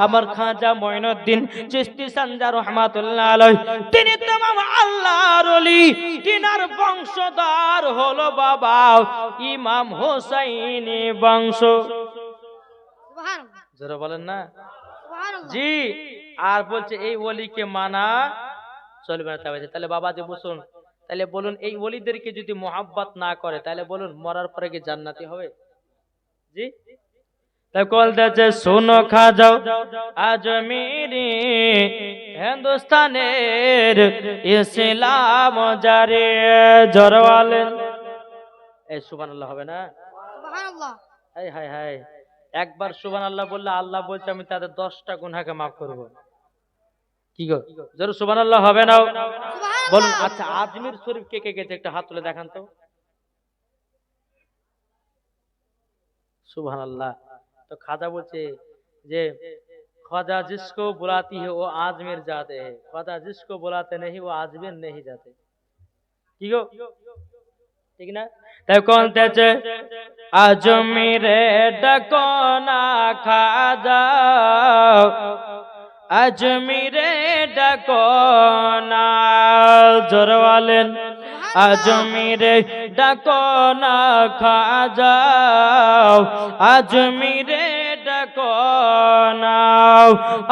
আমার খাজা মঈনুদ্দিন চিশতি সানজা রাহমাতুল্লাহ আলাইহি, তিনি तमाम আল্লাহর ওলি, তিনার বংশধর হলো বাবা ইমাম হোসাইনি বংশ। সুবহানাল্লাহ, যারা বলেন না সুবহানাল্লাহ। জি, আর বলছে এই ওলিকে মানা চলবে না। তাহলে বাবাজি বুঝুন, তাহলে বলুন এই ওলিদেরকে যদি মোহাব্বত না করে তাহলে বলুন মরার পরে কি জান্নাতি হবে? জি, তাই বলতেছে শোনো খাজা আজমিরি হিন্দুস্তানের ইসলাম জারি জরওয়ালেন। এই সুবহানাল্লাহ হবে না? সুবহানাল্লাহ। হায় হায় হায়, একবার সুবহানাল্লাহ বললে আল্লাহ বলছে আমি তাদের 10টা গুনাহকে maaf করব। কি গো, জোরে সুবহানাল্লাহ হবে না? বলুন। আচ্ছা, আজমির শরীফ কে কে গেছে একটা হাত তুলে দেখান তো। সুবহানাল্লাহ। तो खाजा बोलते जे ख्वाजा जिसको बुलाती है वो आजमीर जाते हैं, ख्वाजा जिसको बुलाते नहीं वो आजमीर नहीं जाते। ठीक हो, ठीक ना? तो कौन तेचे आजमीर डको ना खाजा, आजमीर डको ना जोरवालेन, आजमीर डको ना खाजा, आजमीरे डको ना।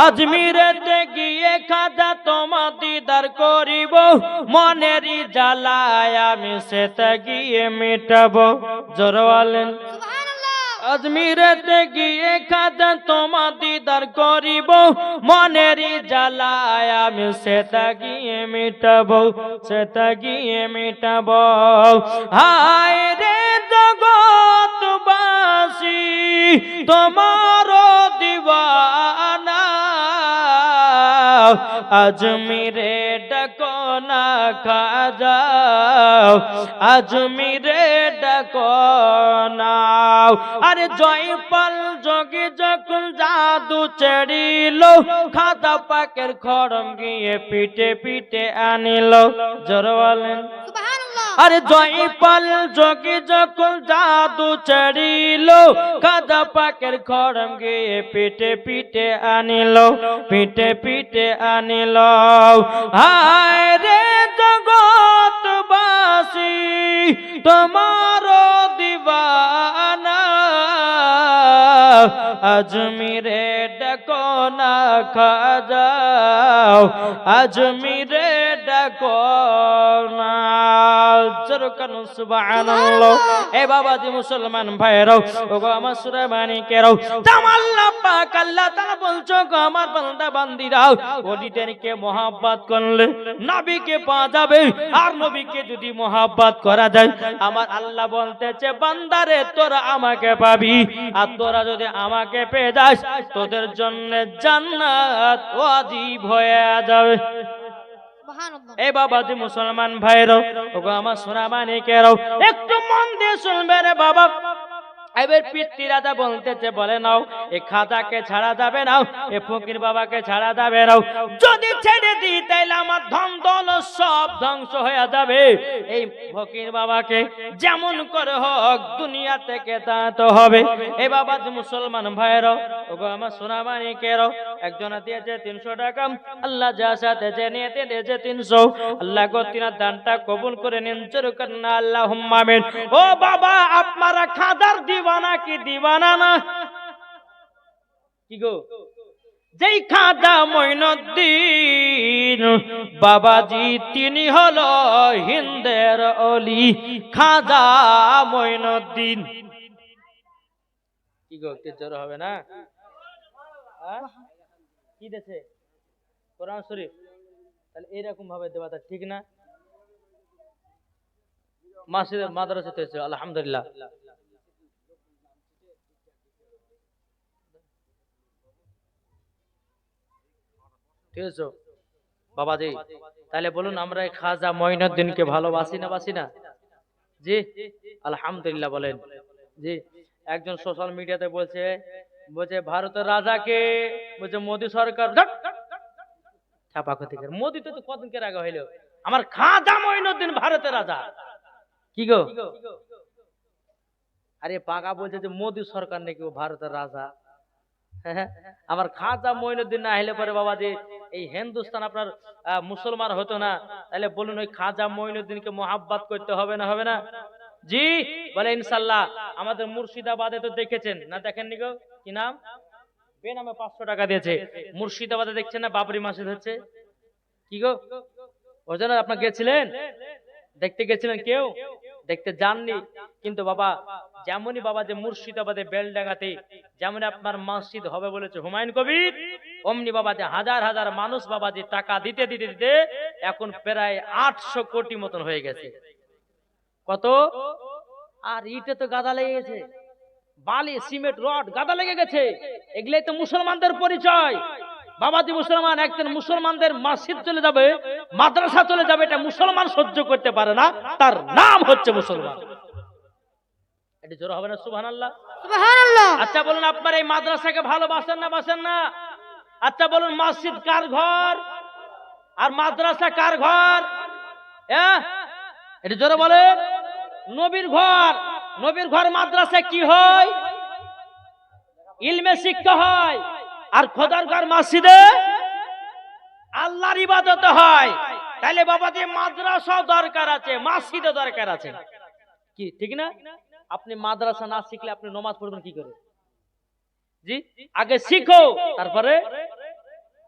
आजमीरेते गिये खाजा तोमा दीदार करिब, मनेरी जालाय आमी सेता गिये मिटाबो। जोरे बोलेन আজমিরেতে গিয়ে খাজা তোমা দিদার করিব, মনেরই জ্বালায় আমি সেটা গিয়ে মিটাবো, সেটা গিয়ে মিটাবো। হায় রে জগৎবাসী তোমারও দিওয়ানা, আজমিরে ডাকো না খাজা, আজমিরে ডাকো না। আরে জয়পাল যোগী যখন জাদু ছেড়িল, খাজা পাকের খড়ম গিয়ে পিঠে পিঠে আনিল। জোরে বলেন সুবহানাল্লাহ। আরে জয়পাল যোগী যখন জাদু ছেড়িল, খাজা পাকের খড়ম গিয়ে পিঠে পিঠে আনিল, পিঠে পিঠে আনিল। হায় রে জগৎবাসী তোমারও দিওয়ানা, আজমিরে ডাকো না খাজা, আজমিরে ডাকো না। জরকান সুবহানাল্লাহ। এ বাবাজি মুসলমান ভাইরাও, ওগো আমার সুরামানিকেরাও, আল্লাহ পাক আল্লাহ তাআলা বলছো গো আমার বান্দা বান্দিরাও, ওলিদেরকে মোহাব্বত করলে নবীকে পাওয়া যাবে। আর নবীকে যদি মোহাব্বত করা যায়, আমার আল্লাহ বলতেছে বান্দারে তোরা আমাকে পাবি, আর তোরা যদি আমাকে পেয়ে যাস তোদের জন্য জান্নাত ওয়াজিব হয়ে যাবে। এই বাবাজি মুসলমান ভাইরো, ওগো আমার সোনামানিকেরাও, একটু মন দিয়ে শুনবেন বাবা। এবার পিতৃ রাজা বলতেছে বলে নাও এ খাজাকে ছাড়া যাবে না, এ ফকির বাবাকে ছাড়া যাবে না। যদি ছেড়ে দিই তাহলে আমার ধন দৌলত সব ধ্বংস হয়ে যাবে। এই ফকির বাবাকে যেমন করে হোক দুনিয়া থেকে তাড়াতে হবে। এই বাবা মুসলমান ভাইয়েরও, ওগো আমার সোনামানিকেরও, একজনে দিয়েছে 300 টাকা, আল্লাহ যা সাথে যে নিয়েতে দিয়েছে 300। আল্লাহ গো তিনার দানটা কবুল করে নিন, জোরে করেন আল্লাহুম্মা আমিন। ও বাবা আপনারা খাজার দিওয়ানা কি দিওয়ানা না? কি গো, যেই খাজা মঈনুদ্দিন বাবাজি তিনি হলো হিন্দের ওলি, খাজা মঈনুদ্দিন। কি গো, কে জোর হবে না? কি দেছে কোরআন শরীফ, তাহলে এরকম ভাবে দেওয়াটা ঠিক না? মসজিদে মাদ্রাসাতে হয়েছে আলহামদুলিল্লাহ। ঠিক আছে বাবাজি, তাহলে বলুন আমরা এই খাজা মঈনুদ্দিনকে ভালোবাসি না বাসি না? জি আলহামদুলিল্লাহ বলেন। জি, একজন সোশ্যাল মিডিয়াতে বলছে ভারতের রাজাকে বলছে মোদী সরকার। ছাপা কথা, মোদী তো কতদিনকে আগে হইল, আমার খাজা মঈনুদ্দিন ভারতের রাজা। কি গো, আরে পাকা বলছে যে মোদী সরকার নাকি ও ভারতের রাজা। আমার খাজা মঈনুদ্দিন না হলে পরে বাবা যে এই হিন্দুস্তান আপনার মুসলমান হতো না। তাহলে বলুন ওই খাজা মঈনুদ্দিনকে মোহাব্বত করতে হবে না, হবে না? জি বলে ইনশাল্লাহ। আমাদের মুর্শিদাবাদে তো দেখেছেন না, দেখেননি গো? কি নাম? বেনামে 500 টাকা দিয়েছে। মুর্শিদাবাদে দেখছেন না বাবরি মসজিদ হচ্ছে? কি গো ওই জন্য আপনার গেছিলেন, দেখতে গেছিলেন? কেউ দেখতে যাননি। কিন্তু বাবা যেমনই বাবা যে মুর্শিদাবাদে বেলডাঙ্গাতে যেমন আপনার মসজিদ হবে বলেছে হুমায়ুন কবির, অমনি বাবা যে হাজার হাজার মানুষ বাবা যে টাকা দিতে দিতে দিতে এখন প্রায় 800 কোটি মতন হয়ে গেছে। কত? আর ইটে তো গাদা লেগে গেছে, বালি সিমেন্ট রড গাদা লেগে গেছে। এগুলাই তো মুসলমানদের পরিচয়। বাবাজি মুসলমান একজন মুসলমানদের মসজিদ চলে যাবে, মাদ্রাসা চলে যাবে, এটা মুসলমান সহ্য করতে পারে না, তার নাম হচ্ছে মুসলমান। এটা জোর হবে না? সুবহানাল্লাহ, সুবহানাল্লাহ। আচ্ছা বলুন আপনার এই মাদ্রাসাকে ভালোবাসেন না বাসেন না? আচ্ছা বলুন মসজিদ কার ঘর আর মাদ্রাসা কার ঘর? এটা জোরে বলে। নবীর ঘর। নবীর ঘর মাদ্রাসা কি হয়? ইলমে শিক্ষা হয়। আর খোদার ঘর মসজিদে আল্লাহর ইবাদত হয়। তাহলে বাবা যে মাদ্রাসা দরকার আছে, মসজিদও দরকার আছে, কি ঠিক না? আপনি মাদ্রাসা না শিখলে আপনি নামাজ পড়বেন কি করে? জি আগে শিখো তারপরে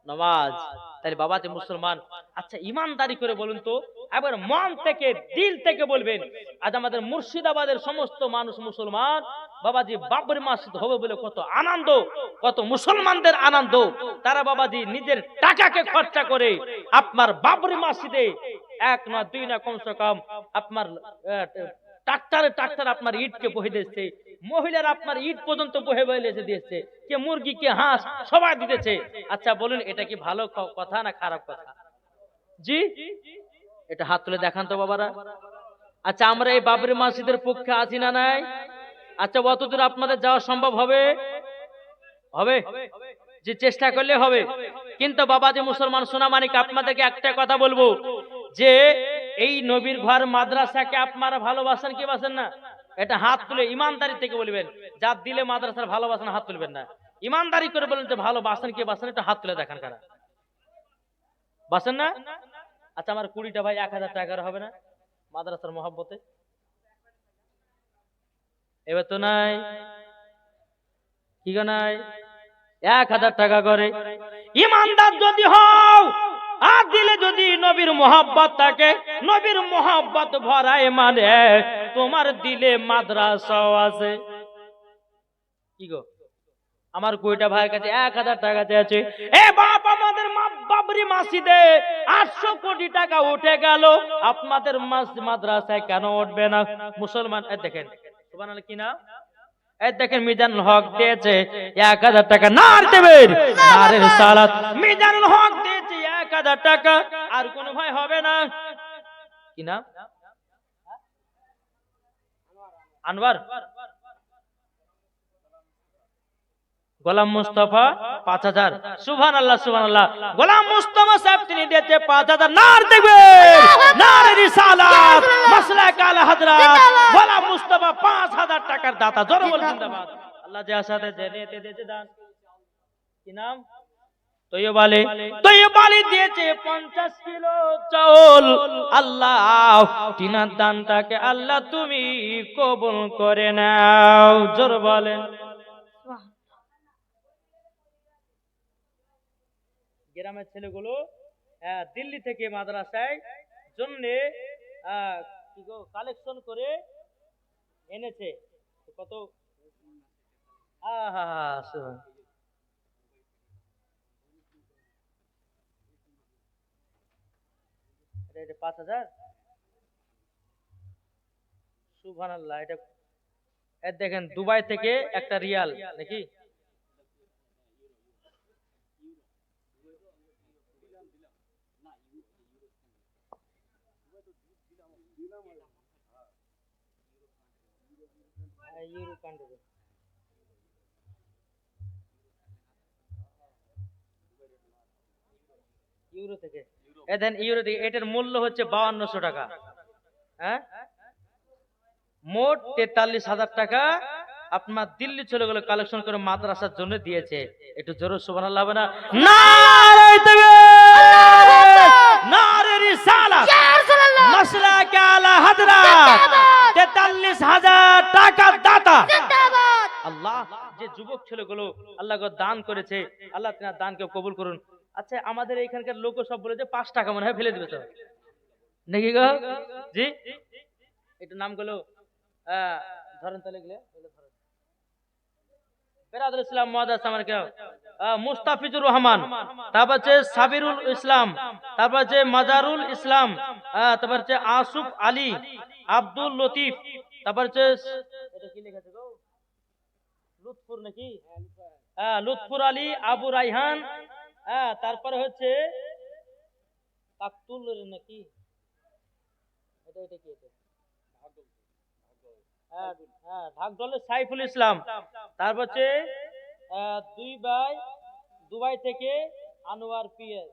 নামাজ। তাহলে বাবা যে মুসলমান, আচ্ছা ইমানদারি করে বলুন তো, একবার মন থেকে দিল থেকে বলবেন, আজ আমাদের মুর্শিদাবাদের সমস্ত মানুষ মুসলমান, বাবাজি বাবরি মসজিদ হবে বলে কত আনন্দ, কত মুসলমানদের আনন্দ। তারা বাবাজি নিজের টাকাকে খরচা করে আপনার বাবরি মসজিদে 1 না 2 না কমসে কম আপনার ট্রাক্টর আপনার ইটকে বহে দিচ্ছে, মহিলার আপনার ইট পর্যন্ত বহে বহে এসে দিয়েছে, কে মুরগি কে হাঁস সবাই দিতেছে। আচ্ছা বলুন এটা কি ভালো কথা না খারাপ কথা? জি এটা হাত তুলে দেখান তো বাবারা। আচ্ছা আমরা এই বাবরি মসজিদের পক্ষে আছি না নাই? আচ্ছা অতদূর আপনাদের যাওয়া সম্ভব হবে? হবে যে চেষ্টা করলে হবে। কিন্তু বাবা যে মুসলমান সোনামানিক আপনাদেরকে একটা কথা বলবো, যে এই নবীর ঘর মাদ্রাসাকে আপনারা ভালোবাসেন কি বাসেন না? এটা হাত তুলে ইমানদারি থেকে বলবেন। যার দিলে মাদ্রাসার ভালোবাসেন হাত তুলবেন না, ইমানদারি করে বলেন যে ভালোবাসেন কি বাসেন, এটা হাত তুলে দেখান কারা বাসেন না? আচ্ছা আমার 20টা ভাই 1000 টাকার হবে না মাদ্রাসার মহব্বতে? এবার তো নাই, কি গো নাই? 1000 টাকা করে ইমানদার যদি হও আর দিলে যদি নবীর মোহাব্বত থাকে, নবীর মোহাব্বত ভরায় মানে তোমার দিলে মাদ্রাসাও আছে। কি গো আমার 20টা ভাইয়ের কাছে 1000 টাকা আছে। এ বাপ আমাদের বাবরি মসজিদে 800 কোটি টাকা উঠে গেল, আপনাদের মাদ্রাসায় কেন উঠবে না? মুসলমান দেখেন সুবহানাল্লাহ কি না? দেখেন মিজানুল হক দিয়েছে 1000 টাকা, নার দেবেন নারের সালাত। মিজানুল হক দিয়েছে 1000 টাকা, আর কোন ভাই হবে না? কি নাম? আনোয়ার। গোলাম মুস্তাফা 5000। সুবহানাল্লাহ সুবহানাল্লাহ। গোলাম মুস্তাফা সাহেব তিনি দিয়েছে 5000, নার দেবেন নারের রিসালাত মাসলাক আলা হযরত গোলাম মুস্তাফা 5000 টাকার দাতা। জোরে বল জিন্দাবাদ। আল্লাহ যে আসাতে জেনেতে দিয়েছে দান। কি নাম? তৈয়ব আলী দিয়েছে 50 কিলো চাউল। আল্লাহ তিনার দানটাকে আল্লাহ তুমি কবুল করে নাও। জোরে বলেন। গ্রামের ছেলেগুলো দিল্লি থেকে মাদ্রাসায় জন্য কালেকশন করে এনেছে। কত? 5000। সুবহানাল্লাহ। এটা দেখেন দুবাই থেকে একটা রিয়াল নাকি? ইউরো থেকে। ইউরো থেকে এটার মূল্য হচ্ছে 5200 টাকা। হ্যাঁ মোট 43,000 টাকা আপনার দিল্লি চলে গেলে কালেকশন করে মাদ্রাসার জন্য দিয়েছে। একটু জোরে সুবহানাল্লাহ হবে না? নারে তাকবীর, নারে রিসালাত, মাসলাক আলা হযরত, ৪৩,০০০ টাকা দাতা। আল্লাহ যে যুবক ছেলেগুলো আল্লাহ দান করেছে, আল্লাহ তাআলা দানকে কবুল করুন। আচ্ছা, আমাদের এইখানকার লোক সব বলে যে ৫ টাকা মনে হয় ফেলে দিবে তো নাকি গো? জি, একটু নামগুলো ধরেন তাহলে গেলে বেরাদুল ইসলাম মুআদ্দাস আমার কেউ মুস্তাফিজুর রহমান, তারপর হচ্ছে সাবিরুল ইসলাম, তারপর হচ্ছে মাজারুল ইসলাম, তারপর হচ্ছে আসুফ আলী, আব্দুল লতিফ, তারপর হচ্ছে এটা কি লেখা আছে গো? লুৎফুর নাকি? লুৎফুর আলী, আবু রাইহান, তারপরে হচ্ছে তাকতুল নাকি? এটা এটা কি এটা? ঢাকঢোলের সাইফুল ইসলাম, তারপর হচ্ছে দুবাই থেকে আনোয়ার পিয়ার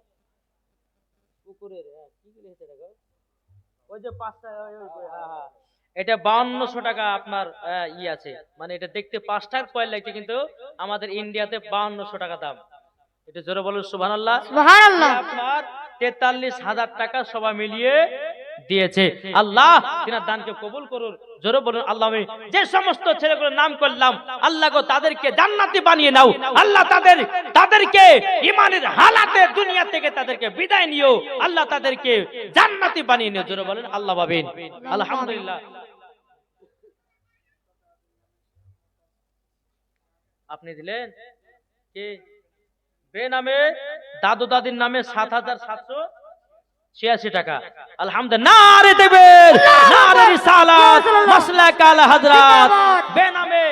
পুকুরের কি লিখেছে দেখো, ওই যে ৫ টাকা, এটা ৫২০০ টাকা আপনার ই আছে, মানে এটা দেখতে ৫ টাকার কয়েন লাগছে, কিন্তু আমাদের ইন্ডিয়াতে ৫২০০ টাকা দাম। এটা জোরে বলুন সুবহানাল্লাহ। সুবহানাল্লাহ। আপনার ৪৩,০০০ টাকা সবাই মিলিয়ে দিয়েছে। আল্লাহ তিনার দানকে কবুল করুন। জোরে বলুন আল্লাহ। যে সমস্ত ছেলেগুলোর নাম করলাম, আল্লাহ গো তাদেরকে জান্নাতি বানিয়ে নাও। আল্লাহ তাদেরকে ঈমানের হালাতে দুনিয়া থেকে তাদেরকে বিদায় নিও। আল্লাহ তাদেরকে জান্নাতি বানিয়ে নিও। জোরে বলেন আল্লাহ ভাবেন। আলহামদুলিল্লাহ। আপনি দিলেন কি বেনামে দাদু দাদির নামে ৭,৭৮৬ টাকা। আলহামদুলিল্লাহ। নারে তাকবীর, নারে রিসালাত, মাসলাক আলা হযরত। বেনামে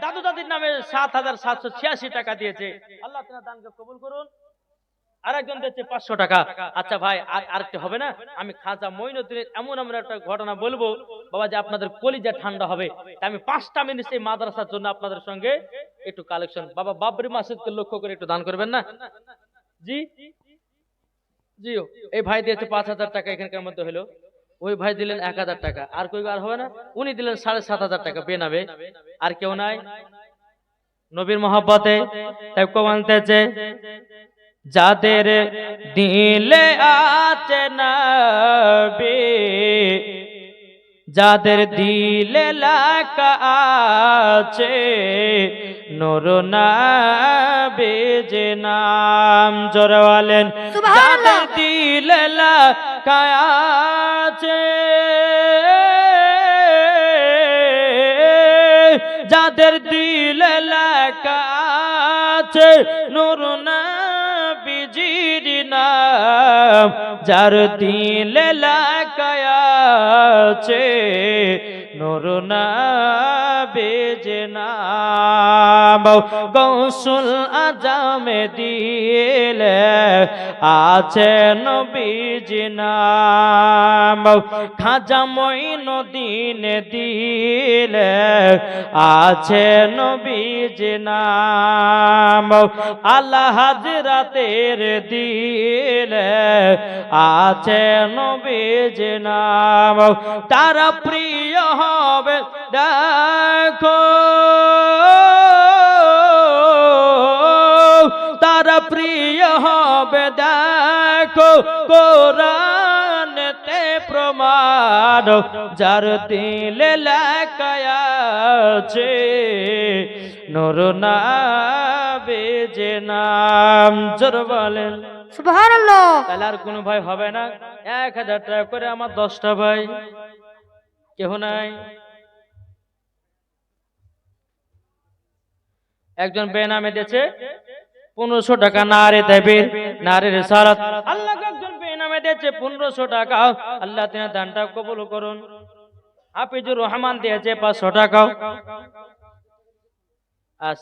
দাদু দাদির নামে ৭,৭৮৬ টাকা দিয়েছে। আল্লাহ তাআলা দানকে কবুল করুন। আরেকজন দিয়েছে ৫০০ টাকা। আচ্ছা ভাই, আরেকটা হবে না? আমি খাজা মঈনুদ্দিনের এমন একটা ঘটনা বলবো বাবা, যে আপনাদের কলিজা ঠান্ডা হবে। আমি ৫টা মিনিট এই মাদ্রাসার জন্য আপনাদের সঙ্গে একটু কালেকশন, বাবা বাবরি মসজিদকে লক্ষ্য করে একটু দান করবেন না? জি জিও। এই ভাই দিয়েছে ৫,০০০ টাকা, এখানকার মধ্যে হলো। ওই ভাই দিলেন ১,০০০ টাকা। আর কই আর হবে না? উনি দিলেন ৭,৫০০ টাকা বেনাবে। আর কেউ নাই নবীর মহব্বতে? তাই কমানতেছে যাদের দিলে আছে নবী, যাদের দিলে লাগা আছে নূর নবীর নাম। জোরে বলেন যাদের দিলে লাগা আছে, যাদের দিলে লাগা আছে নূর নবীর নাম, যার দিলে লাগা আছে নূর নবীর নাম। গৌসুল আজমে দিলে আছে নবীর নাম, খাজা মঈনুদ্দিন দিলে আছে নবীর নাম, আলা হযরতের দিলে আছে নবীর নাম। তারা প্রিয় হবে দেখো, তারা প্রিয় হবে দেখো, কোরআনেতে প্রমাণ, যার দিলে লেখা আছে নূর নবীর নাম। জোরে বলেন সুবহানাল্লাহ। তাহলে আর কোনো ভাই হবে না? ১,০০০ টাকা করে আমার ১০টা ভাই। কেহ নাই? একজন বেনামে দিয়েছে ১৫০০ টাকা। নারে তাকবীর, নারে রিসালাত। আল্লাহ একজন বেনামে দিয়েছে ১৫০০ টাকা। আল্লাহ তিনার দানটা কবুল করুন। হাফিজুর রহমান দিয়েছে ৫০০ টাকা। আর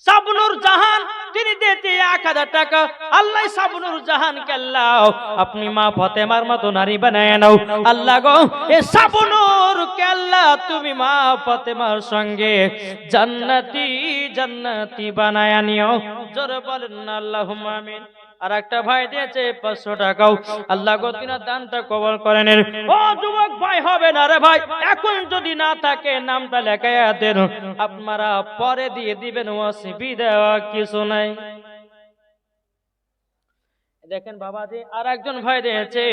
সাবনুর জাহান তিনি দিয়েছে ১,০০০ টাকা। আল্লাহ সাবনুর জাহানকে আল্লাহ আপনি মা ফাতেমার মতো নারী বানায় নাও। আল্লাহ গো এ সাবনুরকে আল্লাহ তুমি মা ফাতেমার সঙ্গে জান্নাতি বানায় নিও। জোরে বলেন আল্লাহুম্মা আমিন। আর একটা ভাই দিয়েছে 500 টাকাও। আল্লাহ গো তিনার দানটা কবুল করে নেন। ও যুবক ভাই, হবে না রে ভাই, এখন যদি না থাকে নামটা লেখাইয়া দেন, আপনারা পরে দিয়ে দিবেন, অসুবিধা কিছু নাই। দেখেন বাবাজি, আর একজন ভাই দিয়েছে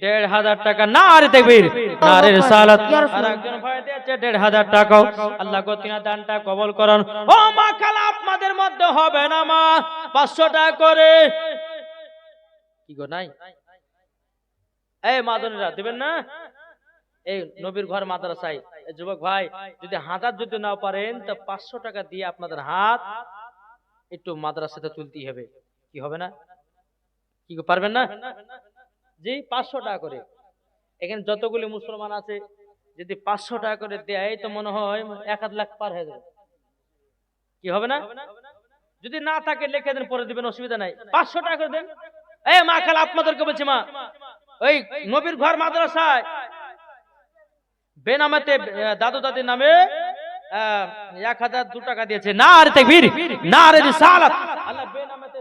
1500 টাকা। নারে তাকবীর, নারে রিসালাত। আর একজন ভাই দিয়েছে 1500 টাকা। আল্লাহ গো তিনার দানটা কবুল করুন। ও মা খালা, আপনাদের মধ্যে হবে না মা 500 টাকা করে? কি গো নাই? এই মাদনীরা দিবেন না? এই নবীর ঘর মাদ্রাসায় যুবক ভাই যদি হাজার যদি না পারেন তো 500 টাকা দিয়ে আপনাদের হাত একটু মাদ্রাসাতে তুলতে হবে। কি হবে না? কি পারবেন না? জি, 500 টাকা করে। এখানে যতগুলি মুসলমান আছে যদি 500 টাকা করে দেয় তো মনে হয় 1 লাখ পার হয়ে যাবে। কি হবে না? যদি না থাকে লিখে দেন, পরে দিবেন, অসুবিধা নাই। 500 টাকা করে দেন। এই মা খালা, আপনাদেরকে বলছি মা, ওই নবীর ঘর মাদ্রাসায় বেনামাতে দাদু দাদির নামে 1002 টাকা দিয়েছে। নারে তাকবীর, নারে রিসালাত। আল্লাহ বেনামাতে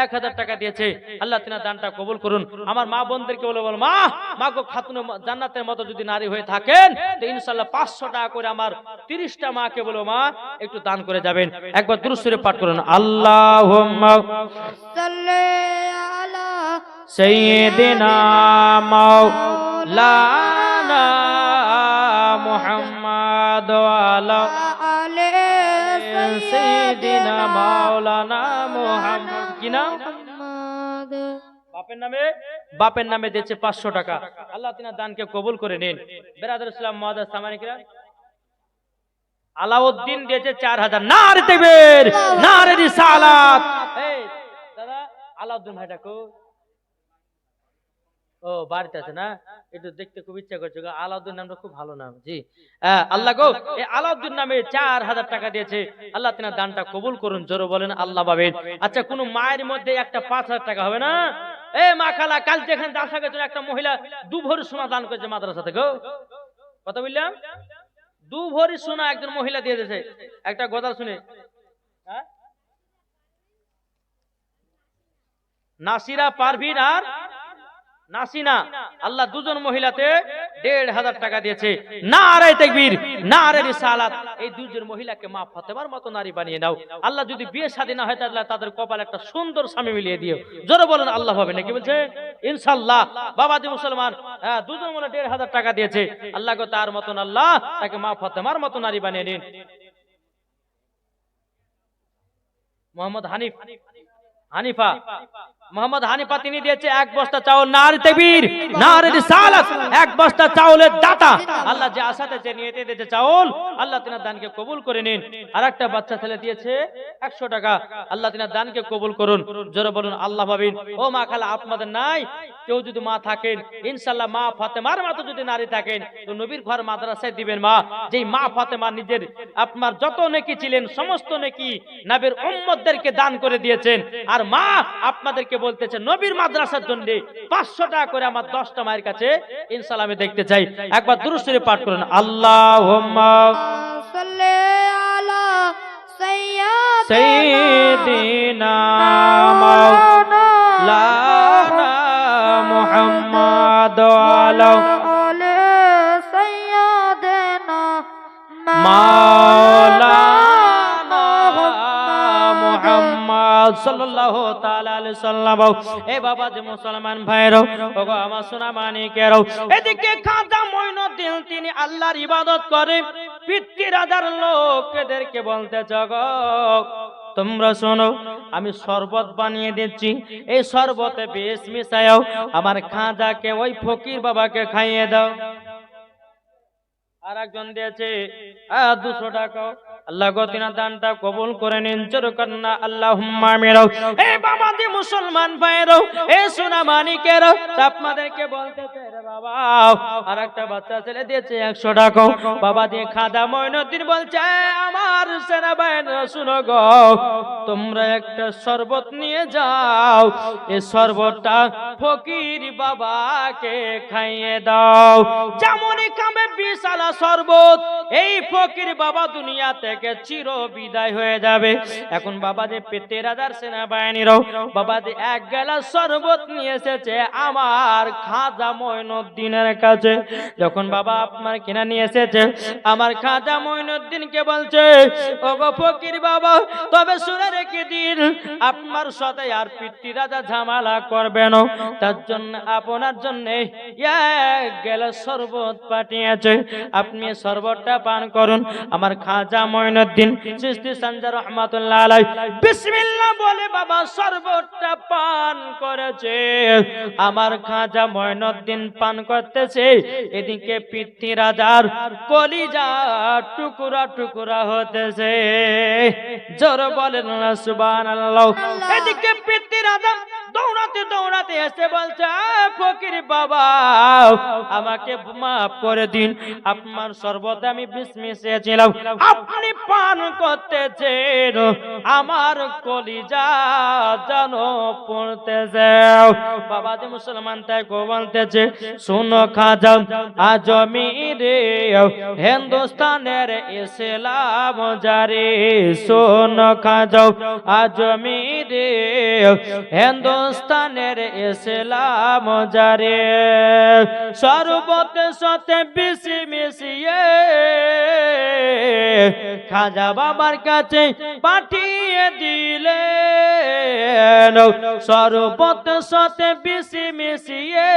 1000 টাকা দিয়েছে। আল্লাহ তিনার দানটা কবুল করুন। আমার মা বোনদেরকে বলে বল, মা মা গো, খাতুনে জান্নাতের মতো যদি নারী হয়ে থাকেন তো ইনশাআল্লাহ 500 টাকা করে আমার 30টা মাকে বলো, মা একটু দান করে যাবেন। একবার দুরূদ শরীফ পাঠ করুন। আল্লাহুম্মা সাল্লি আলা সাইয়্যিদিনা মাওলানা মুহাম্মাদ ওয়া আলা আলি সাইয়্যিদিনা মাওলানা মুহাম্মদ। কি নাম? বাপের নামে দিয়েছে 500 টাকা। আল্লাহ তিনার দানকে কবুল করে নিন। বেরাদর ইসলাম মুআজ্জাজ সামানিকরা, আলাউদ্দিন দিয়েছে 4000। নারে তাকবীর, নারে রিসালাত। এই দাদা, আলাউদ্দিন ভাইটা কো? ও বাড়িতে আছে না? একটু দেখতে খুব ইচ্ছা করছে। আলাউদ্দিন নামটা খুব ভালো নাম। জি, আল্লাহ গো এই আলাউদ্দিন নামে 4000 টাকা দিয়েছে। আল্লাহ তিনার দানটা কবুল করুন। জোরে বলেন আল্লাহ পাবেন। আচ্ছা, কোন মায়ের মধ্যে একটা 5000 টাকা হবে না? এ মা খালা, কাল যেখানে দাসা গেছিল একটা মহিলা 2 ভরি সোনা দান করেছে মাদ্রাসা থেকে। কথা বললাম, 2 ভরি সোনা একজন মহিলা দিয়ে দিয়েছে। একটা গদা শুনে, নাসিরা পারভিন আর নাসিনা, আল্লাহ দুজন মহিলাতে 1500 টাকা দিয়েছে। নারে তাকবীর, নারে রিসালাত। এই দুজন মহিলাকে মা ফাতেমার মতো নারী বানিয়ে নাও। আল্লাহ যদি বিয়ে শাদী না হয় তাহলে তাদের কপালে একটা সুন্দর স্বামী মিলিয়ে দিও। জোরে বলেন আল্লাহ হবে নাকি বলছে ইনশাআল্লাহ। বাবাজি মুসলমান, দুজন মনে 1500 টাকা দিয়েছে। আল্লাহ গো তার মতন আল্লাহ তাকে মা ফাতেমার মতো নারী বানিয়ে নিন। মোহাম্মদ মোহাম্মদ হানিফা তিনি দিয়েছে 1 বস্তা চাউল। নারে তাকবীর, নারে রিসালাত। 1 বস্তা চাউলের দাতা। আল্লাহ যে আশাতে যে নিয়তে দিয়েছে চাউল, আল্লাহ তিনার দানকে কবুল করে নিন। আরেকটা বাচ্চা ছেলে দিয়েছে 100 টাকা। আল্লাহ তিনার দানকে কবুল করুন। জোরে বলুন আল্লাহ পাবেন। ও মা খালা, আপনাদের নাই কেউ যদি মা থাকেন, ইনশাআল্লাহ মা ফাতেমার মতো যদি নারী থাকেন তো নবীর ঘর মাদ্রাসায় দিবেন। মা যেই মা ফাতেমা নিজের আপনার যত নেকি ছিলেন সমস্ত নেকি নবীর উম্মতদেরকে দান করে দিয়েছেন। আর মা আপনাদেরকে বলতেছে নবীর মাদ্রাসার জন্য 500 টাকা করে আমার 10টা মায়ের কাছে ইনশাআল্লাহ আমি দেখতে চাই। একবার দুরূদ শরীফ পাঠ করুন। আল্লাহুম্মা সাল্লি আলা সাইয়্যিদিনা মাওলানা মুহাম্মাদ ওয়া আলা আলি সাইয়্যিদিনা মাওলানা মুহাম্মদ সাল্লাল্লাহু তাআলা আলাইহি সাল্লাম। এ বাবা যে মুসলমান ভাইরাও, ওগো আমার সোনা মানিকেরাও, এদিকে খাজা মঈনুদ্দিন তিনি আল্লাহর ইবাদত করে। পিতৃরাজার লোকেদেরকে বলতেছে, গো তোমরা শোনো, আমি শরবত বানিয়ে দিচ্ছি, এই শরবতে বিষ মিশাও, আমার খাজাকে ওই ফকির বাবাকে খাইয়ে দাও। আর একজন দিয়েছে 200 টাকা। আল্লাহ গো তিনার দানটা কবুল করে নিন। জোরে করেন না আল্লাহুম্মা আমিন। এই বাবাজি মুসলমান ভাইরাও, এই সোনা মানিকেরাও, আপনাদেরকে বলতেছে বাবা আর একটা বাচ্চা ছেলে দিয়েছে 100 টাকা। বাবা দিয়ে খাজা মঈনুদ্দিন বলছে, আমার সেনাবাহিনীরা শুনো গো, তোমরা একটা শরবত নিয়ে যাও, এই শরবতটা ফকির বাবাকে খাইয়ে দাও। যেমনই খাবে বিশালা শরবত, এই ফকির বাবা দুনিয়া থেকে চির বিদায় হয়ে যাবে। এখন বাবা যে পেতে রাজার সেনাবাহিনীরাও বাবা যে 1 গ্লাস শরবত নিয়ে এসেছে আমার খাজা মঈনুদ্দিনের কাছে। যখন বাবা আপনার কিনা নিয়ে এসেছে, আমার খাজা মঈনুদ্দিনকে বলছে, ওগো ফকির বাবা, তবে শুনে রেখে দিন, আপনার সাথে আর পিতৃ রাজা ঝামেলা করবে না, তার জন্য আপনার জন্য 1 গ্লাস শরবত পাঠিয়েছে, আপনি শরবতটা পান করুন। আমার খাজা মঈনুদ্দিন চিশতি সঞ্জা রহমাতুল্লাহ আলাইহি বিসমিল্লাহ বলে বাবা শরবতটা পান করেছে। আমার খাজা মঈনুদ্দিন পান করতেছে, এদিকে পিতৃ রাজার কলিজা টুকরা টুকরা হতেছে। জোর বলেন না সুবহানাল্লাহ। এদিকে পিতৃ রাজা দৌড়াতে দৌড়াতে এসে বলছে, ফকির বাবা, আমাকে মাফ করে দিন, আপনার শরবতে আমি বিষ মিশিয়েছিলাম, আপনি পান করতেছেন, আমার কলিজা যেন পড়তেছে। বাবা যে মুসলমান তাই গো বলতেছে, শোনো খাজা আজমিরে হিন্দুস্তানের ইসলাম জারি, শোনো খাজা আজমিরে হিন্দুস্তানের ইসলাম জারি, শরবতের সাথে বিষ মিশিয়ে খাজা বাবার কাছে পাঠিয়ে দিলেন, শরবতের সাথে বিষ মিশিয়ে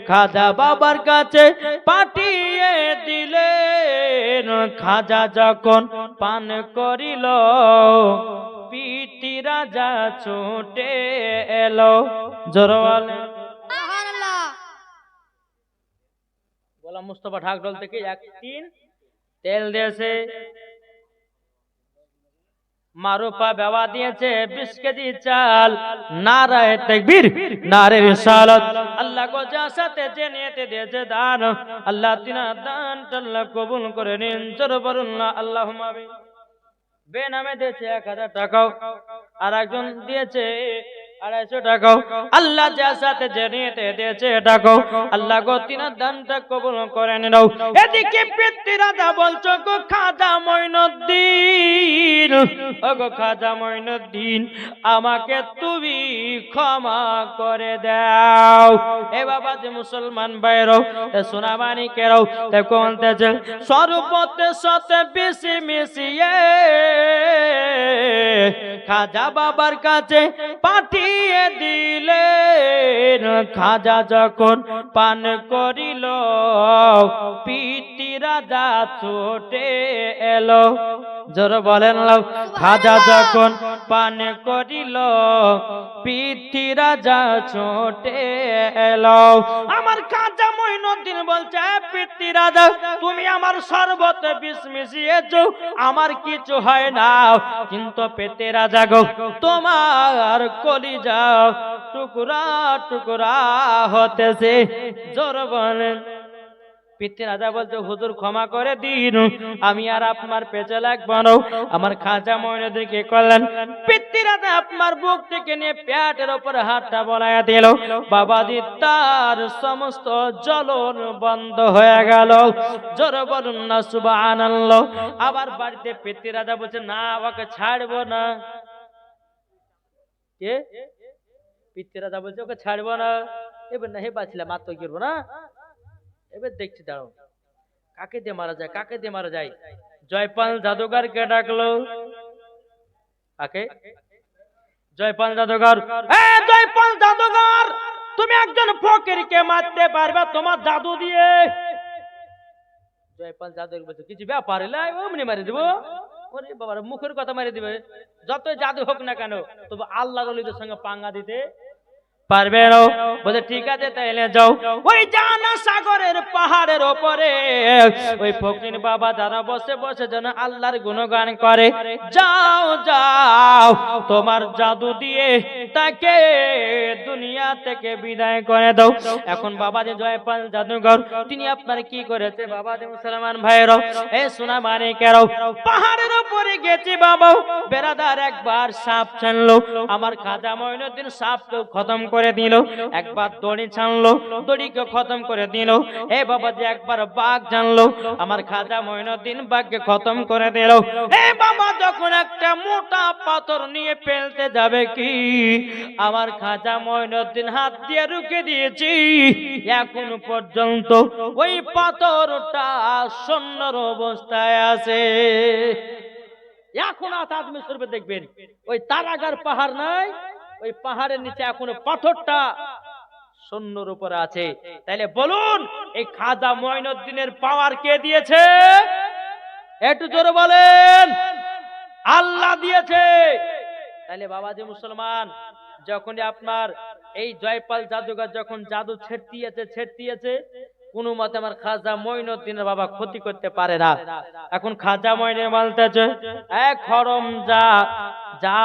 খাজা বাবার কাছে পাঠিয়ে দিলেন। খাজা যখন পান করিল, পিতৃ রাজা ছুটে এলো। জোরওয়ালে বলা মুস্তফা ঢাকঢোল থেকে 1 টিন তেল দিয়েছে, মারুফা বেওয়া দিয়েছে 20 কেজি চাল। নারায়ে তাকবীর, নারে রিসালাত। আল্লাহ গো যার সাথে যে নিয়তে দিয়েছে দান, আল্লাহ তিনার দানটা আল্লাহ কবুল করে নিন। জোর বলুন না আল্লাহুম্মা আমিন। বেনামে দিয়েছে 1000 টাকা, আর একজন দিয়েছে 250 টাকা। আল্লাহ যার সাথে যে নিয়তে দিয়েছে টাকা, আল্লাহ গো তিনার দানটা কবুল করে নাও। এদিকে পিতৃ রাজা বলছো গো খাজা মঈনুদ্দিন, ও গো খাজা মঈনুদ্দিন, আমাকে তুমি ক্ষমা করে দাও। এ বাবা যে মুসলমান ভাইরাও, সোনা মানিকেরাও বলতেছে, শরবতের সাথে বিষ মিশিয়ে খাজা বাবার কাছে পাঠিয়ে দিলেন। খাজা যখন পান করিল, পিতৃ রাজা ছুটে এলো। জোর বলেন না। খাজা যখন পান করিল, পিতৃ রাজা ছুটে এলো। আমার খাজা মঈনুদ্দিন বলছে, পিতৃ রাজা, তুমি আমার শরবতে বিষ মিশিয়েছো, আমার কিছু হয় না, কিন্তু পিতৃ রাজা গো, তোমার কলিজা টুকরা টুকরা হতেছে। জোর বলেন। পিতৃ রাজা বলছে, হুজুর ক্ষমা করে দিন, আমি আর আপনার পেছনে লাগবো না। আমার খাজা মঈনুদ্দিন কি করলেন, পিতৃ রাজা আপনার বুক থেকে নিয়ে পেটের উপর হাতটা বলাইয়া দিল। বাবাজি তার সমস্ত জ্বলন বন্ধ হয়ে গেল। জোরে বলুন না সুবহানাল্লাহ। আবার বাড়িতে পিতৃ রাজা বলছে, না ওকে ছাড়বো না। কে? পিতৃ রাজা বলছে, ওকে ছাড়বো না। এবার না হে বাঁচলাম, মাত্র করবো না। এবার দেখছি দাঁড়ো, কাকে দিয়ে মারা যায়, কাকে দিয়ে মারা যায়। জয়পাল জাদুঘরকে ডাকলো। কাকে? জয়পাল জাদুঘর। জয়পাল জাদুঘর, তুমি একজন ফকিরকে মারতে পারবে তোমার জাদু দিয়ে? জয়পাল জাদুঘর বলছে, কিছু ব্যাপার এলে অমনি মারি দেবো। ওরে বাবার মুখের কথা মারি দিবে, যতই জাদু হোক না কেন, তবু আল্লাহর ওলিদের সঙ্গে পাঙ্গা দিতে পারবে না? বলে ঠিক আছে তাইলে যাও। ওই জানা সাগরের পাহাড়ের ওপরে ওই ফকির বাবা যারা বসে বসে যেন আল্লাহর গুণগান করে। যাও যাও তোমার জাদু দিয়ে তাকে দুনিয়া থেকে বিদায় করে দাও। এখন বাবা যে জয়পাল জাদুঘর তিনি আপনার কি করেছে বাবা যে মুসলমান ভাইরাও, এ সোনা মানিকেরাও, পাহাড়ের উপরে গেছি বাবা, বেরাদার একবার সাপ ছানলো, আমার খাজা মঈনুদ্দিন সাপকে খতম করে দিল। একবার দড়ি ছানলো, দড়িকে খতম করে দিল। এ বাবা যে একবার বাঘ জানলো, আমার খাজা মঈনুদ্দিন বাঘকে খতম করে দিল। এ বাবা যখন একটা মোটা পাথর নিয়ে ফেলতে যাবে কি, আমার খাজা মঈনুদ্দিন হাত দিয়ে রুখে দিয়েছি। এখন পর্যন্ত ওই পাথরটা শূন্যর অবস্থায় আছে। এখন আজমি শরীফে দেখবেন ওই তারাগার পাহাড় নাই, ওই পাহাড়ের নিচে এখনো পাথরটা শূন্যর উপরে আছে। তাইলে বলুন এই খাজা মঈনুদ্দিনের পাওয়ার কে দিয়েছে? একটু জোরে বলেন। আল্লাহ দিয়েছে। তাইলে বাবাজি মুসলমান, যখনই আপনার এই জয়পাল জাদুঘর যখন জাদু ছেড়তিয়েছে কোন মতে আমার খাজা মঈনুদ্দিনের বাবা ক্ষতি করতে পারে না। এখন খাজা মঈনুদ্দিন বলতেছে, এক খরম যা যা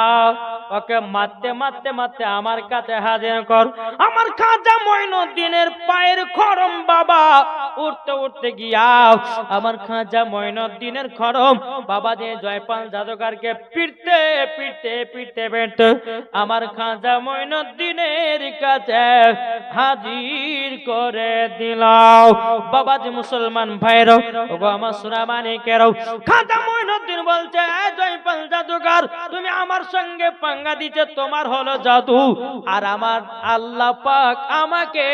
ওকে মারতে মারতে মারতে আমার কাছে হাজির কর। আমার খাজা মঈনুদ্দিনের পায়ের খরম বাবা উঠতে উঠতে গিয়া আমার খাজা মঈনুদ্দিনের খরম বাবা দিয়ে জয়পাল জাদুঘরকে পিটতে পিটতে পিটতে পিটতে আমার খাজা মঈনুদ্দিনের কাছে হাজির করে দিলাম। বাবাজি মুসলমান ভাইরাও, ওগো আমার সোনা মানিকেরাও, খাজা মঈনুদ্দিন বলছে, জয়পাল জাদুঘর তুমি আমার সঙ্গে পাঙ্গা দিতে, তোমার হলো জাদু, আর আমার আল্লাহ পাক আমাকে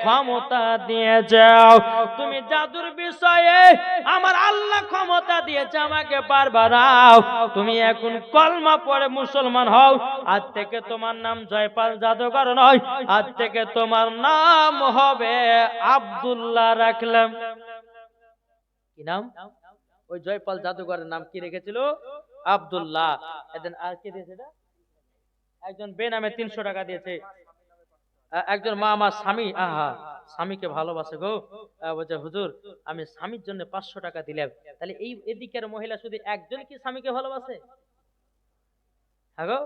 ক্ষমতা দিয়ে যাও। তুমি জাদুর বিষয়ে আমার আল্লাহ ক্ষমতা দিয়েছে, আমাকে পারবা নাও। তুমি এখন কলমা পড়ে মুসলমান হও। আজ থেকে তোমার নাম জয়পাল জাদুঘর নয়, আজ থেকে তোমার নাম হবে আব্দুল্লাহ রাখলাম। কি নাম? ওই জয়পাল জাদুঘরের নাম কি রেখেছিল? আব্দুল্লাহ। এদিন আর কি দিয়েছে? একজন বেনামে 300 টাকা দিয়েছে। একজন মা আমার স্বামী, আহা স্বামীকে ভালোবাসে গো, বলছে হুজুর আমি স্বামীর জন্য 500 টাকা দিলাম। তাহলে এই এদিকের মহিলা শুধু একজন কি স্বামীকে ভালোবাসে? হ্যাঁ গো,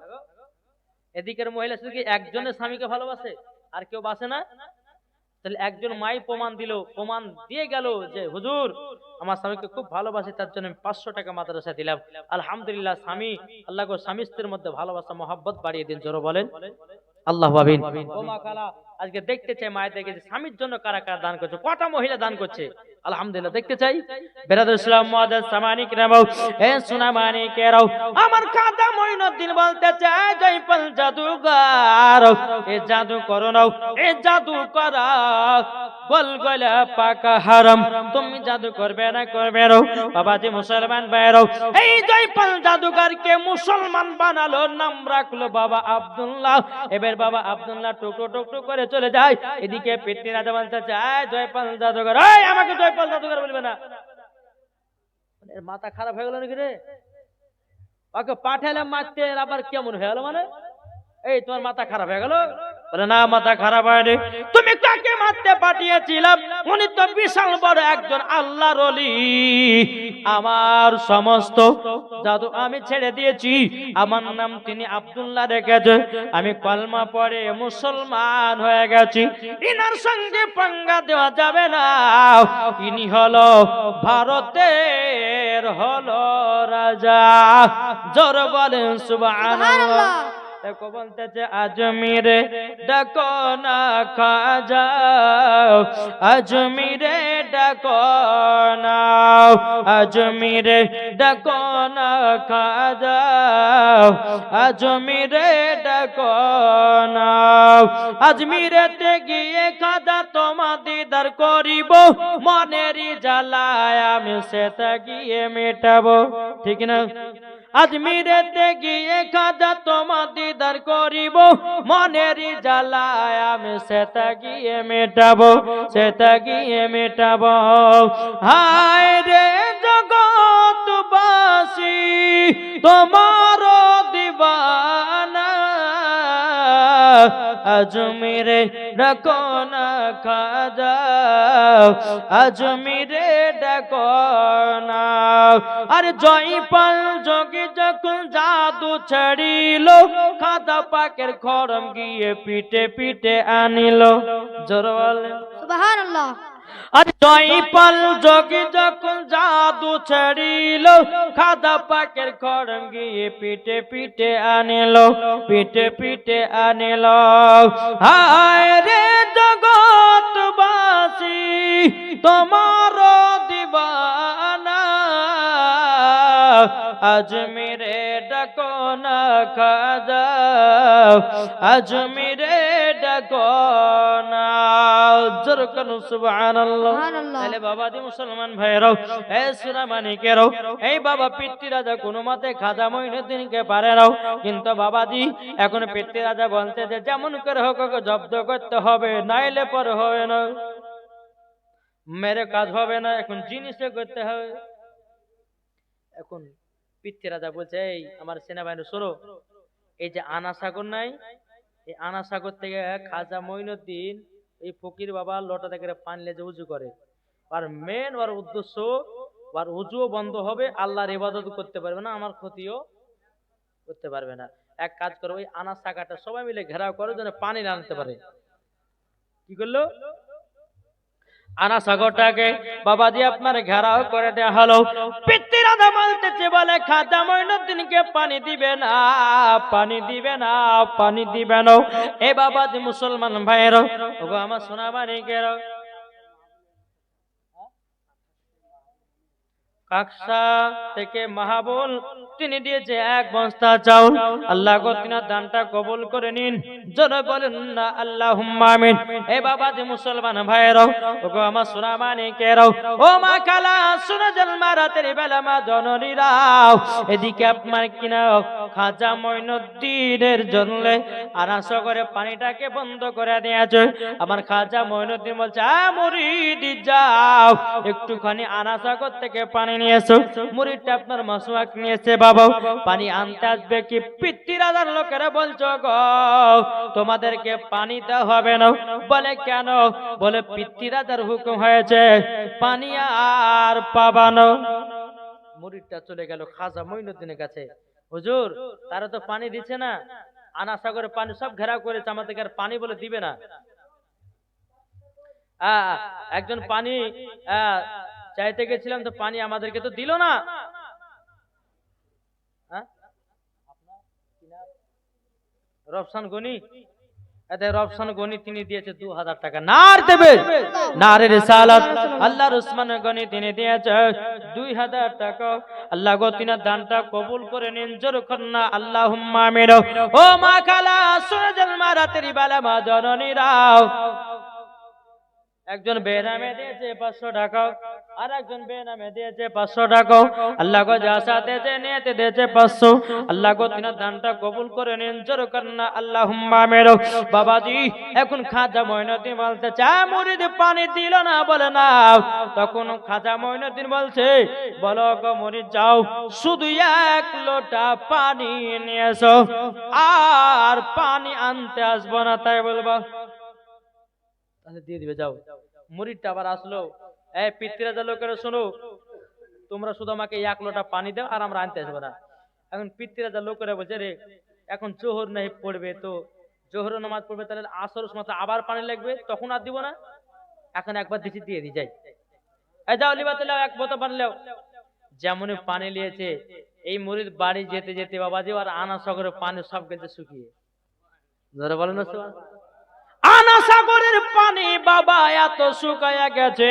এদিকের মহিলা শুধু কি একজনের স্বামীকে ভালোবাসে, আর কেউ বাসে না? তাহলে একজন মাই প্রমাণ দিয়ে গেল যে হুজুর আমার স্বামীকে খুব ভালোবাসি, তার জন্য 500 টাকা মাদ্রাসা দিলাম। আলহামদুলিল্লাহ, স্বামী আল্লাহ গো স্বামী স্ত্রীর মধ্যে ভালোবাসা মহব্বত বাড়িয়ে দিন। জোরে বলেন আল্লাহ আমিন। ও মা কালা, আজকে দেখতে চাই মায়েদেরকে যে স্বামীর জন্য কারা কারা দান করছে, কটা মহিলা দান করছে আলহামদুলিল্লাহ দেখতে চাই। বেরাদুল ইসলাম মুআদ্দাস সামানিক রামাও, এ সোনা মানিকেরাও, আমার খাজা মঈনুদ্দিন বলতেছে, জয়পাল জাদুঘর এ জাদু করো নাও, এ জাদু করা গলগলা পাকা হারাম, তুমি জাদু করবে না করবে না। বাবাজি মুসলমান ভাইরাও, এই জয়পাল জাদুঘরকে মুসলমান বানালো, নাম রাখলো বাবা আব্দুল্লাহ। এবার বাবা আব্দুল্লাহ টুকরো টুকরো করে চলে যায়। এদিকে পেটনি রাজা বলতেছে, জয়পাল জাদুঘর, এই আমাকে জয়পাল জাদুঘর বলবে না। মাথা খারাপ হয়ে গেল নাকি রে? ওকে পাঠালাম মারতে, আবার কেমন হয়ে গেল? মানে এই তোমার মাথা খারাপ হয়ে গেল? বলে না মাথা খারাপ হয়নি। তুমি কাকে মারতে পাঠিয়েছিলাম? উনি তো বিশাল বড় একজন আল্লাহর ওলি। আমার সমস্ত জাদু আমি ছেড়ে দিয়েছি, আমার নাম তিনি আব্দুল্লাহ রেখেছে। আমি কলমা পড়ে মুসলমান হয়ে গেছি। ইনার সঙ্গে পাঙ্গা দেওয়া যাবে না। ইনি হলো ভারতের হলো রাজা। জোর বলেন সুবহানাল্লাহ। দেখো বলতেছে, আজমিরে ডাকো না খাজা, আজমিরে ডাকো না, আজমিরে ডাকো না খাজা, আজমিরে ডাকো না। আজমিরেতে গিয়ে খাজা তোমার দিদার করিব, মনেরই জ্বালায় আমি সেটা গিয়ে মেটাবো। ঠিক না? আজমিরেতে গিয়ে খাজা তোমার দিদার করিব, মনেরই জ্বালায় আমি সেটা গিয়ে মেটাবো, সেটা গিয়ে মেটাবো। হায় রে জগৎবাসী তোমার দিবানা, আজমিরে ডাকো না খাজা আজমিরে ডাকো না। আর জয়পাল যোগী যখন জাদু ছাড়িল খাজা পাকের খড়ম গিয়ে পিটে পিটে আনিল। জোরে বলেন সুবহানাল্লাহ। আর জয়পাল যোগী যখন জাদু ছাড়িল খাজা পাকের খড়ম গিয়ে পিটে পিটে আনিল পিটে পিটে আনিল। হায় রে জগৎবাসী তোমার দিবানা আজমিরে ডাকো না খাজা আজমিরে ডাকো না। জোরে করুন সুবহানাল্লাহ। তাহলে বাবাজি মুসলমান ভাইরাও এই সূরা মানিকেরাও এই বাবা পিতৃ রাজা কোনো মতে খাজা মঈনুদ্দিনকে পারে নাও, কিন্তু বাবাজি এখন পিতৃ রাজা বলতে যে যেমন করে হোক ওকে জব্দ করতে হবে, নাইলে পরে হবে না, মেরে কাজ হবে না, এখন জিনিসে করতে হবে। এখন পিতৃ রাজা বলছে এই আমার সেনাবাহিনী শোনো, এই যে আনা সাগর নাই, এই আনা সাগর থেকে খাজা মঈনুদ্দিন এই ফকির বাবা লোটা থেকে পানি লেজে উজু করে, আর মেন ওর উদ্দেশ্য আর উজুও বন্ধ হবে, আল্লাহর ইবাদত করতে পারবে না, আমার ক্ষতিও করতে পারবে না। এক কাজ করো, ওই আনা সাগাটা সবাই মিলে ঘেরাও করে যেন পানি না আনতে পারে। কি করলো? আনা সাগরটাকে বাবাজি আপনার ঘেরাও করে দেয়া হলো। পিতৃ রাজা বলতেছে বলে খাজা মঈনুদ্দিনকে পানি দিবে না, পানি দিবে না, পানি দিবে না। এ বাবাজি মুসলমান ভাইয়েরও ওগো আমার সোনা মানিকেরও কাকসা থেকে মাহাবুল তিনি দিয়েছে এক বস্তা চাউল। আল্লাহ গো তিনার দানটা কবুল করে নিন, জোরে বলেন না আল্লাহুম্মা আমিন। এ বাবাজি মুসলমান ভাইয়েরাও ওগো আমার সোনা মানিকেরাও ও মা কালা শুনে জন্মা রাতের বেলা মা জননীরাও এদিকে আপনার কিনা খাজা মঈনুদ্দিনের জন্য আনাসা করে পানিটাকে বন্ধ করে দিয়েছে। আমার খাজা মঈনুদ্দিন বলছে মুরিদ যাও একটুখানি আনাসাগর থেকে পানি নিয়ে এসো। মুরিদটা আপনার মাসওয়াক নিয়েছে, বাবা পানি আনতে আসবে কি? পিতৃ রাজার লোকেরা বলছো গো তোমাদেরকে পানি দেওয়া হবে না। বলে কেন? বলে পিতৃ রাজার হুকুম হয়েছে পানি আর পাবানো। মুরিদটা চলে গেল খাজা মঈনুদ্দিনের কাছে, হুজুর তারা তো পানি দিচ্ছে না, আনাসাগরে পানি সব ঘেরাও করেছে, আমাদেরকে আর পানি বলে দিবে না। একজন পানি চাইতে গেছিলাম তো পানি আমাদেরকে তো দিল না। রফসান গনি, রফসান গনি তিনি দিয়েছে 2000 টাকা। নার দেবে নারে রিসালাত আল্লাহর উসমান গনি তিনি দিয়েছে 2000 টাকা। আল্লাহ গো তিনার দানটা কবুল করে নিন, জোরে করুন আল্লাহুম্মা আমিন। ও মা খালা শুনে জন্মা রাতের বেলা মা জননীরাও একজন বেনামে দিয়েছে 500 টাকা, আর একজন বেনামে দিয়েছে 500 টাকা। আল্লাহ গো যা সাথে নিয়েতে দিয়েছে 500। আল্লাহ গো তিনার দানটা কবুল করে নিন, জোরে করুন আল্লাহুম্মা আমিন। বাবাজি এখন খাজা মঈনুদ্দিন বলতে চা মুরিদ পানি দিল না, বলে না। তখন খাজা মঈনুদ্দিন বলছে বলো গো মুরিদ যাও শুধু 1 লোটা পানি নিয়ে এসো, আর পানি আনতে আসবো না তাই বলবো। তাহলে দিয়ে দিবে, যাও। মুরিদটা আবার আসলো, এই পিতৃ রাজা লোকেরা শোনো, তোমরা শুধু আমাকে 1 লোটা পানি দাও আর আমরা আনতে আসবো না। এখন পিতৃ রাজা লোকেরা বলছে রে এখন জোহর নাই পড়বে, তো জোহর নামাজ পড়বে, তাহলে আসর সময় আবার পানি লাগবে, তখন আর দিব না, এখন একবার দিচ্ছি দিয়ে দি যাই। এই যাও লিবাতে লাও 1 বোতল পানি লাও। যেমনই পানি নিয়েছে এই মুরিদ বাড়ি যেতে যেতে বাবাজি আর আনা সাগরের পানি সব গেছে শুকিয়ে। ধরে বলেন না আনা সাগরের পানি বাবা এত শুকায়া গেছে,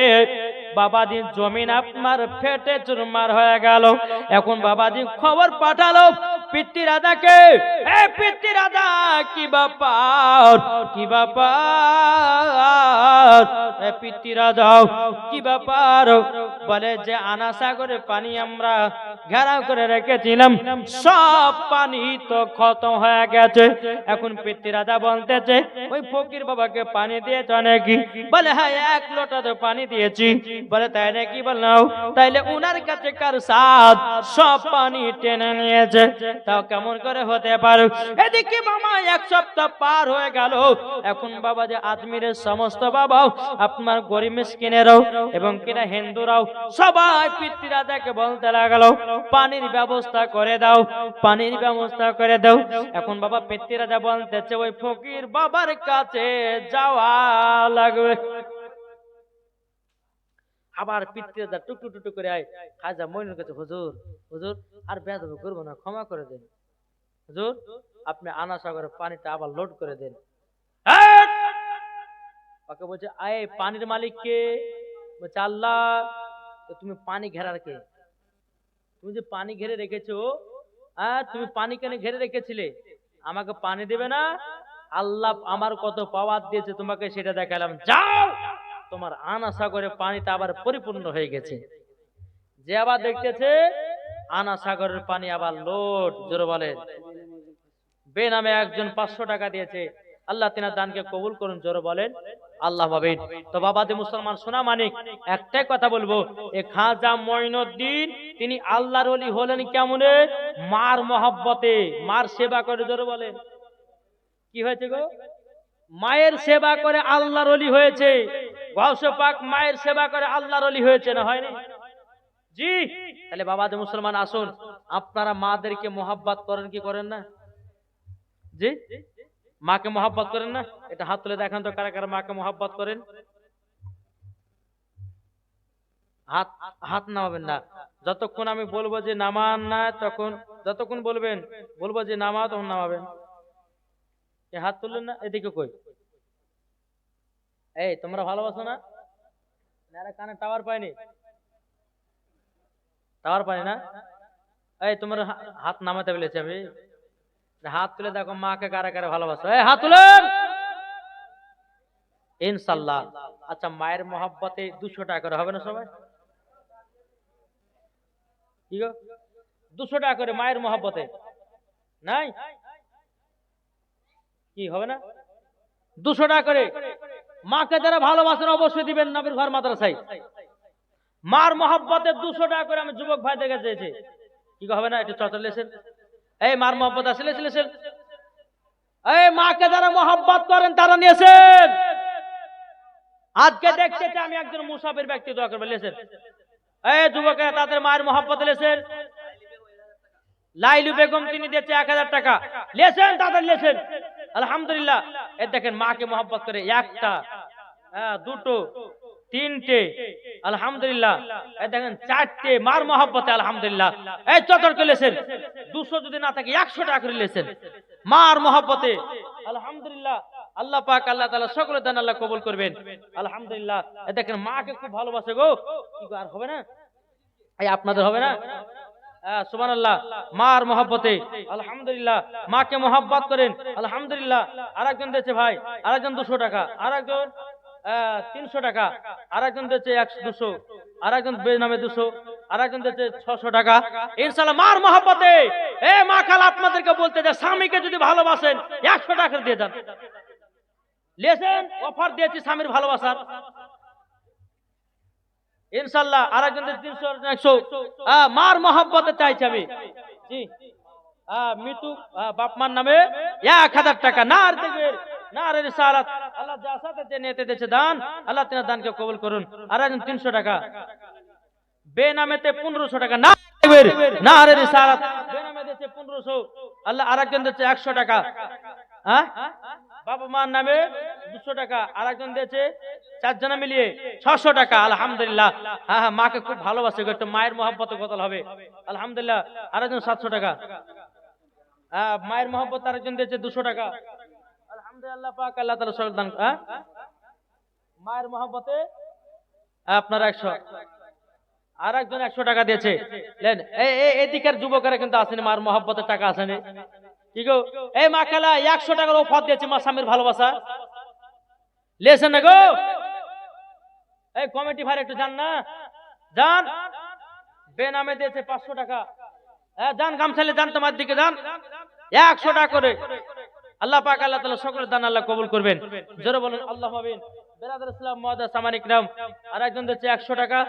বাবাজি জমিন আপনার ফেটে চুরমার হয়ে গেল। এখন বাবাজি খবর পাঠালো পিতৃ রাজাকে, এ পিতৃ রাজা কি ব্যাপার, কি ব্যাপার, এ পিতৃ রাজা কি ব্যাপার? বলে যে আনা সাগরের পানি আমরা ঘেরাও করে রেখেছিলাম, সব পানি তো খতম হয়ে গেছে। এখন পিতৃ রাজা বলতেছে ওই ফকির বাবাকে পানি দিয়েছ নাকি? বলে হ্যাঁ 1 লোটা তো পানি দিয়েছি। বলে তাই নাকি? বললাম তাইলে উনার কাছে কার সাথ সব পানি টেনে নিয়েছে। তাও কেমন করে হতে পারে? এদিকে মামা এক সপ্তাহ পার হয়ে গেল। এখন বাবা যে আজমিরের সমস্ত বাবা, আপনার গরিব মিসকিনেরাও এবং কিনা হিন্দুরাও সবাই পিতৃরাজাকে বলতে লাগলো, পানির ব্যবস্থা করে দাও, পানির ব্যবস্থা করে দাও। এখন বাবা পিতৃরাজা বলতেছে ওই ফকির বাবার কাছে যাওয়া লাগবে। আবার পিতৃরাজা টুকটু টুকটু করে আয় খাজা মইনুর কাছে, হুজুর হুজুর আর বেয়াদবি করবো না, ক্ষমা করে দেন হুজুর, আপনি আনা সাগরের পানিটা আবার লোড করে দেন। ওকে বলছে আয় পানির মালিক কে? বলছে আল্লাহ। তো তুমি পানি ঘেরার কে? তুমি যে পানি ঘেরে রেখেছো, তুমি পানি কেন ঘেরে রেখেছিলে? আমাকে পানি দেবে না? আল্লাহ আমার কত পাওয়ার দিয়েছে তোমাকে সেটা দেখালাম, যাও। তোমার আনা সাগরে পানিটা আবার পরিপূর্ণ হয়ে গেছে। যে আবার দেখতেছে আনা সাগরের পানি আবার লোড। জোরে বলেন। বেনামে একজন 500 টাকা দিয়েছে, আল্লাহ তিনার দানকে কবুল করুন। জোরে বলেন আল্লাহ ভাবেন। তো বাবাজি মুসলমান সোনা মানিক, একটাই কথা বলবো, এ খাজা মঈনুদ্দিন তিনি আল্লাহর ওলি হলেন কেমনে? মার মহব্বতে, মার সেবা করে। জোরে বলেন কি হয়েছে গো? মায়ের সেবা করে আল্লাহর ওলি হয়েছে। গাউসে পাক মায়ের সেবা করে আল্লাহর ওলি হয়েছে, না হয়নি? জি। তাহলে বাবাজি মুসলমান আসুন, আপনারা মাদেরকে মোহাব্বত করেন কি করেন না? জি, মাকে মোহাব্বত করেন না? এটা হাত তুলে দেখান তো কারা কারা মাকে মোহাব্বত করেন। হাত হাত নামাবেন না, যতক্ষণ আমি বলবো যে নামান না, তখন যতক্ষণ বলবো যে নামা, তখন নামাবেন। হাত তুললেন না? এদিকে কই? এই তোমরা ভালোবাসো না? কানে টাওয়ার পাইনি, টাওয়ার পাই না। এই তোমরা হাত নামাতে বলেছি আমি। হাত তুলে দেখো মাকে কারা কারা ভালোবাসো। এই হাত তুলেন ইনশাআল্লাহ। আচ্ছা, মায়ের মহব্বতে 200 টাকা করে হবে না সবাই? কি গো 200 টাকা করে মায়ের মহব্বতে নাই? কি হবে না? 200 টাকা করে মাকে যারা ভালোবাসেন অবশ্যই দিবেন নবীর ঘর মাদ্রাসায়। মার মহব্বতে 200 টাকা করে আমি যুবক ভাই দেখে চেয়েছি। কি হবে না? একটু চর্চা লেছেন। এই মার মহব্বত আসলে লেছেন। এই মাকে যারা মহব্বত করেন তারা নিয়েছেন। আজকে দেখতেছি আমি একজন মুসাফির ব্যক্তি দোয়া করবে লেছেন। এই যুবকেরা তাদের মায়ের মহব্বত লেছেন। লাইলু বেগম তিনি দিয়েছে 1000 টাকা লেছেন, তাদের লেছেন। আলহামদুলিল্লাহ। এই দেখেন মাকে মহব্বত করে, একটা, দুটো, তিনটে, আলহামদুলিল্লাহ। এই দেখেন 4টে মার মহব্বতে, আলহামদুলিল্লাহ। এই চতর্ক লেছেন। 200 যদি না থাকে 100 টাকা করে লেছেন মার মহব্বতে, আলহামদুলিল্লাহ। আল্লাহ পাক আল্লাহ তাআলা সকলের দান আল্লাহ কবুল করবেন, আলহামদুলিল্লাহ। এই দেখেন মাকে খুব ভালোবাসে গো। কি আর হবে না? এই আপনাদের হবে না? সুবহানাল্লাহ। মার মহব্বতে, আলহামদুলিল্লাহ। মাকে মহব্বত করেন, আলহামদুলিল্লাহ। আরেকজন দিয়েছে ভাই, আরেকজন 200 টাকা, আরেকজন 300 টাকা, আরেকজন দিয়েছে 200, আরেকজন বেনামে 200, আরেকজন দিয়েছে 600 টাকা। ইনশাআল্লাহ মার মহব্বতে। এ মা খালা আপনাদেরকে বলতে যে স্বামীকে যদি ভালোবাসেন 100 টাকা দিয়ে দেন। লেছেন অফার দিয়েছি স্বামীর ভালোবাসার, ইনশাআল্লাহ। আরেকজন 300, 100 মার মহব্বতে চাইছি আমি। জি, মিতু বাপ মার নামে 1000 টাকা। নার দেখবেন, নারের রিসালাত। আল্লাহ যা সাথে যে নিতে দিয়েছে দান, আল্লাহ তিনার দানকে কবুল করুন। আরেকজন 300 টাকা, বেনামেতে 1500 টাকা। না দেখবেন, নারের রিসালাত বেনামে দিয়েছে 1500। আল্লাহ আরেকজন দিয়েছে 100 টাকা। বাবা মার নামে 200 টাকা। আরেকজন দিয়েছে 4 জনা মিলিয়ে 600 টাকা। আলহামদুলিল্লাহ। হ্যাঁ, মাকে খুব ভালোবাসে, একটু মায়ের মহব্বতে বদল হবে, আলহামদুলিল্লাহ। আরেকজন 700 টাকা। মায়ের মহব্বত আরেকজন দিয়েছে 200 টাকা, আলহামদুলিল্লাহ। পাক আল্লাহ তাআলা সকল দান। মায়ের মহব্বতে আপনার 100, আরেকজন 100 টাকা দিয়েছে। লেন, এই দিকের যুবকেরা কিন্তু আসেনি, মার মহব্বতের টাকা আসেনি। কি গো, এই মা খালা 100 টাকার অফার দিয়েছে মা স্বামীর ভালোবাসা, লেছেন না গো? এই কমিটি ভাই একটু যান না, যান। বেনামে দিয়েছে 500 টাকা। যান গামছালে যান, তোমার দিকে যান, 100 টাকা করে। আল্লাহ পাক আল্লাহ তাআলা সকলের দান আল্লাহ কবুল করবেন। জোরে বলেন আল্লাহ আমিন। বেরাদার ইসলাম মুআদ্দাস সামানিক নাম আর একজন দিচ্ছে 100 টাকা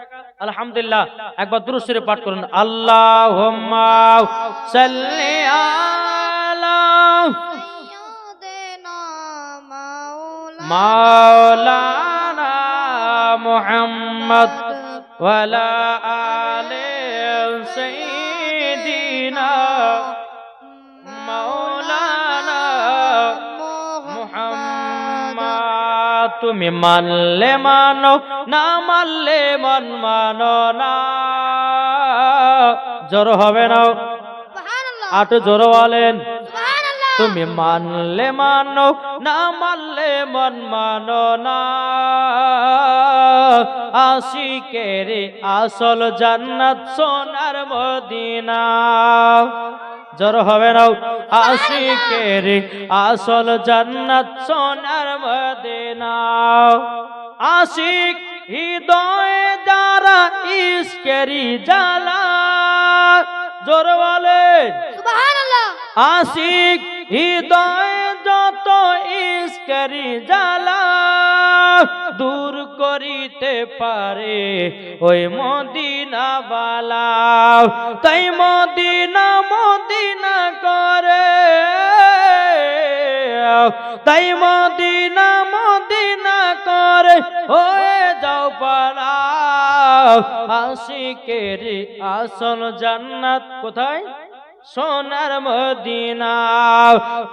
আলহামদুলিল্লাহ একবার দুরূদ শরীফ পাঠ করুন আল্লাহুম্মা সাল্লি আলা সাইয়্যিদিনা মাওলানা মুহাম্মদ ওয়া আলা আলি সাইয়্যিদিনা মাওলানা মুহাম্মদ তুমি মানলে মানো না মানলে মন মানো না জোর হবে না সুবহানাল্লাহ আটো জোর বলেন সুবহানাল্লাহ তুমি মানলে মানো না মানলে মন মানো না আশিকের আসল জান্নাত সোনার মদিনা জোর হবে না আশিকের আসল জান্নাত সোনার মদিনা আশিক হৃদয়ে যারা ইশকেরি জ্বালা জোর বলেন সুবহানাল্লাহ আশিক হৃদয়ে যত ইশকেরি জ্বালা দূর করিতে পারে ওই মদিনা বালা তাই মদিনা মদিনা করে তাই মদিনা মদিনা করে হয়ে যাও পালা আশিকের আসল জান্নাত কোথায় সোনার মদিনা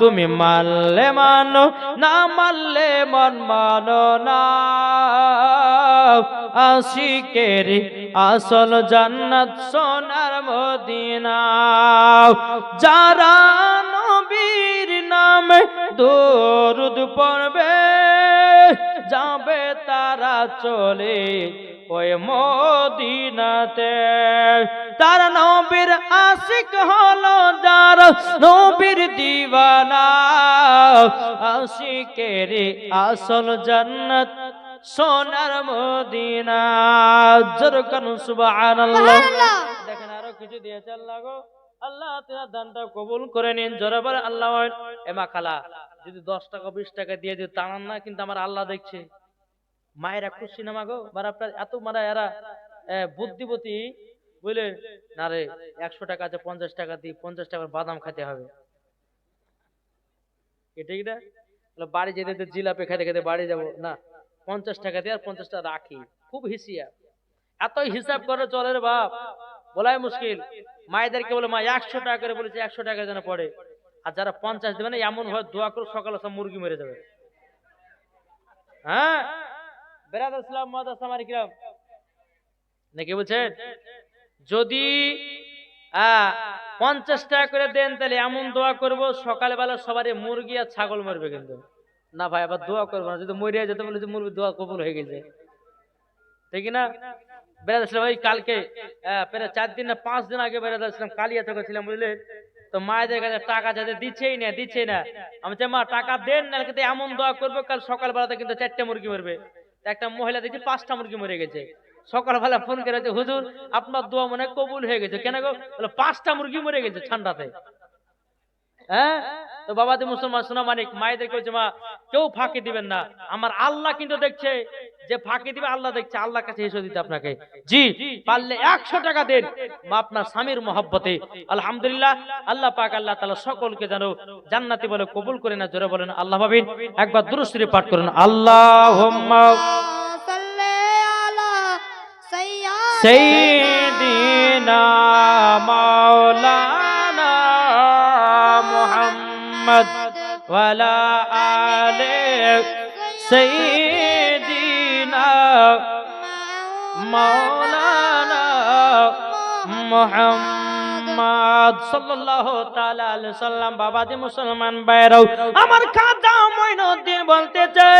তুমি মানলে মানো না মানলে মন মানো না আশিকের আসল জান্নাত সোনার মদিনা যারা নবীর নামে দরুদ পড়বে যাবে তারা চলে ওই মদিনাতে তার নবীর আশিক হলো যার নবীর দিওয়ানা আশিকের আসল জান্নাত সোনার মদিনা জোরে কানুন সুবহানাল্লাহ দেখেন আরো কিছু দিয়েছে আল্লাহ গো আল্লাহ তোমার দানটা কবুল করে নিন জোরে বলে আল্লাহ এমা খালা যদি 10 টাকা 20 টাকা দিয়ে দিও তার না কিন্তু আমার আল্লাহ দেখছে মায়েরা খুশি না মাগো আপনার এত মারা এরা বুদ্ধিবতী বুঝলে না রে 100 টাকা আছে 50 টাকা দিয়ে 50 টাকার বাদাম খেতে হবে ঠিক না বাড়ি যেতে জিলাপি খেতে খেতে বাড়ি যাব না 50 টাকা দিয়ে আর 50 টাকা রাখি খুব হিসিয়া এতই হিসাব করে চলে রে বাপ বলাই মুশকিল মায়েদেরকে বলে মা 100 টাকা করে বলেছে 100 টাকা যেন পড়ে আর যারা 50 দেবে না এমন হয় দোয়া করে সকালে সব মুরগি মেরে যাবে হ্যাঁ বেরাদার ইসলাম মুআদ্দাস সামানিক নাম নাকি বলছেন যদি 50 টাকা করে দেন তাহলে এমন দোয়া করব সকালবেলা সবারই মুরগি আর ছাগল মরবে কিন্তু না ভাই আবার দোয়া করবো না যদি মরিয়া যেতে বলে যে মুরগি দোয়া কবুল হয়ে গেছে ঠিক না বেরাদার ইসলাম ওই কালকে প্রায় 4 দিন না 5 দিন আগে বেরাদার ইসলাম কালিয়া চকে ছিলাম বুঝলে তো মায়েদের কাছে টাকা যাতে দিচ্ছেই না আমি মা টাকা দেন না কিন্তু এমন দোয়া করবো কাল সকালবেলাতে কিন্তু 4টে মুরগি মরবে একটা মহিলা দেখছি 5টা মুরগি মরে গেছে সকালবেলা ফোন করেছে হুজুর আপনার দোয়া মনে কবুল হয়ে গেছে কেন গো বলে 5টা মুরগি মরে গেছে ঠান্ডাতে হ্যাঁ তো বাবাজি মুসলমান সোনা মানিক মায়েদের কইছে মা কেউ ফাঁকি দিবেন না আমার আল্লাহ কিন্তু দেখছে যে ফাঁকি দিবে আল্লাহ দেখছে আল্লাহর কাছে এসে দিতে আপনাকে জি পারলে 100 টাকা দেন মা আপনার স্বামীর মহব্বতে আলহামদুলিল্লাহ আল্লাহ পাক আল্লাহ তাআলা সকলকে যেন জান্নাতি বলে কবুল করে না জোরে বলেন আল্লাহ ভাবিন একবার দুরূদ শরীফ পাঠ করুন আল্লাহুম্মা সাল্লি আলা সাইয়্যিদিনা মাওলানা মুহাম্মদ ওয়া আলা আলি সাইয়্যিদিনা মাওলানা মুহাম্মদ সাল্লাল্লাহু তাআলা আলাইহি সাল্লাম বাবাজি মুসলমান ভাইরাও আমার খাজা মঈনুদ্দিন বলতেছে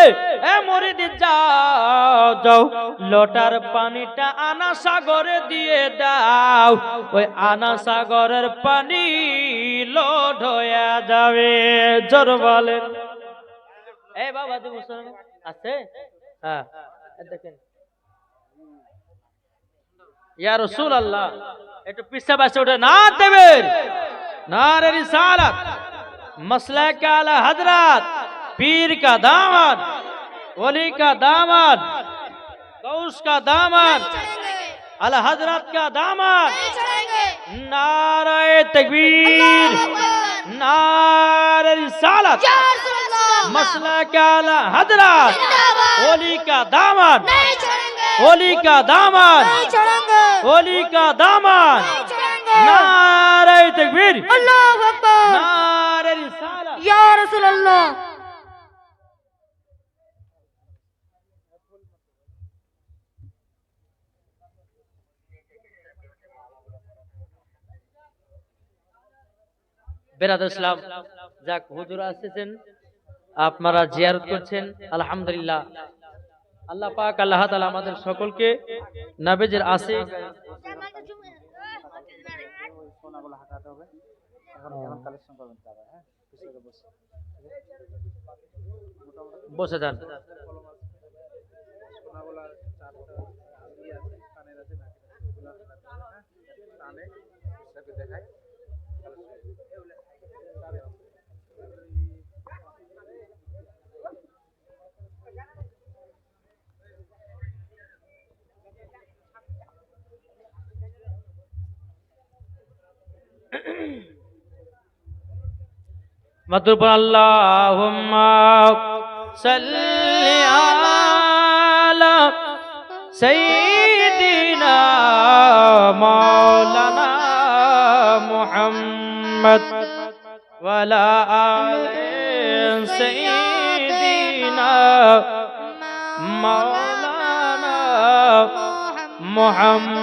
এ মুরিদ যাও লোটার পানিটা আনা সাগরে দিয়ে দাও ওই আনা সাগরের পানি লোড হয়ে যাবে জোর বলেন এ বাবাজি মুসলমান আছে হ্যাঁ দেখেন ইয়া রাসূলুল্লাহ একটু পিছে বসে ওঠে না দেবেন নারে রিসালাত मसलक आला हजरत पीर का दामन वली का दामाद, गौस का दामाद, चढ़ेंगे आला हजरत का दामाद। नहीं चढ़ेंगे नारे तकबीर, अल्लाहू अकबर नारे रिसालत, या रसूलल्लाह मसला का आला हजरत, जिंदाबाद वली का दामाद, नहीं चढ़ेंगे वली का दामाद, नहीं चढ़ेंगे वली का दामाद। नहीं चढ़ेंगे नारे तकबीर, अल्लाहू अकबर नारे रिसालत। या रसूलल्लाह বেরাদর ইসলাম, যাক হুজুর আসছেন, আপনারা জিয়ারত করছেন, আলহামদুলিল্লাহ। আল্লাহ পাক আল্লাহ তাআলা আমাদের সকলকে নবীজির আশিক বসে যান। مطلب اللهم صل على سيدنا مولانا محمد وعلى آل سيدنا مولانا محمد।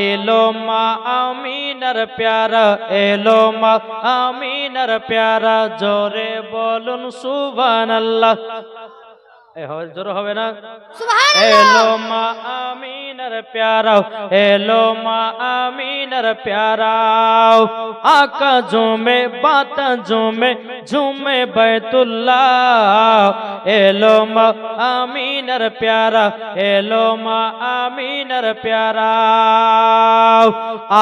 এলো মা আমিনার প্যারা, এলো মা আমিনার প্যারা, জোরে বলুন সুবহানাল্লাহ। জোরে হবে না? এলো মা আমিনার প্যারা, এলো মা আমিনার প্যারা, আকা ঝুমে বাতা ঝুমে ঝুমে বাইতুল্লাহ। এলো মা আমিনার প্যারা, এলো মা আমিনার প্যারা,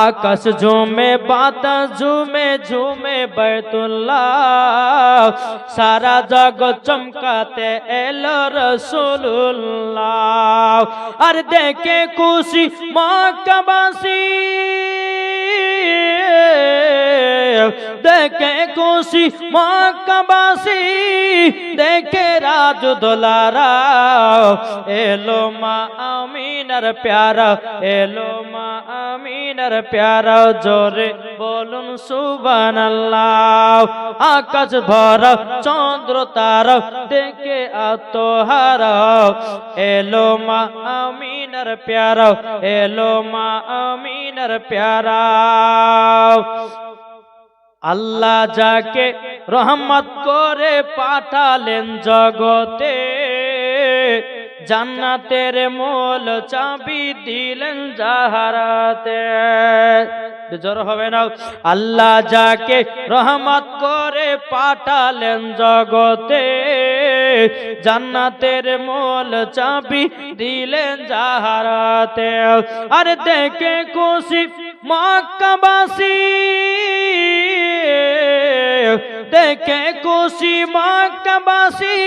আকাশ ঝুমে বাতা ঝুমে ঝুমে বাইতুল্লাহ, সারা জগৎ চমকাতে এলো রাসূলুল্লাহ। আর দেখে খুশি মক্কাবাসী, দেখে খুশি মক্কাবাসী, দেখে রাজ দোলারা, এলো মা আমিনার প্যারা, এলো মা আমিনার প্যারা, জোরে বলুন সুবহানাল্লাহ। আকাশ ভরা চন্দ্র তারা দেখে আত্মহারা, এলো মা আমিনার প্যারা, এলো মা আমিনার প্যারা। আল্লাহ যাকে রহমত করে পাঠালেন জগতে, জান্নাতের মূল চাবি দিলেন জাহারাতে। জোর হবে না? আল্লাহ যাকে রহমত করে পাঠালেন জগতে, জান্নাতের মূল চাবি দিলেন জাহারাতে। আর দেখে খুশি মক্কাবাসী, দেখে খুশি মক্কাবাসী,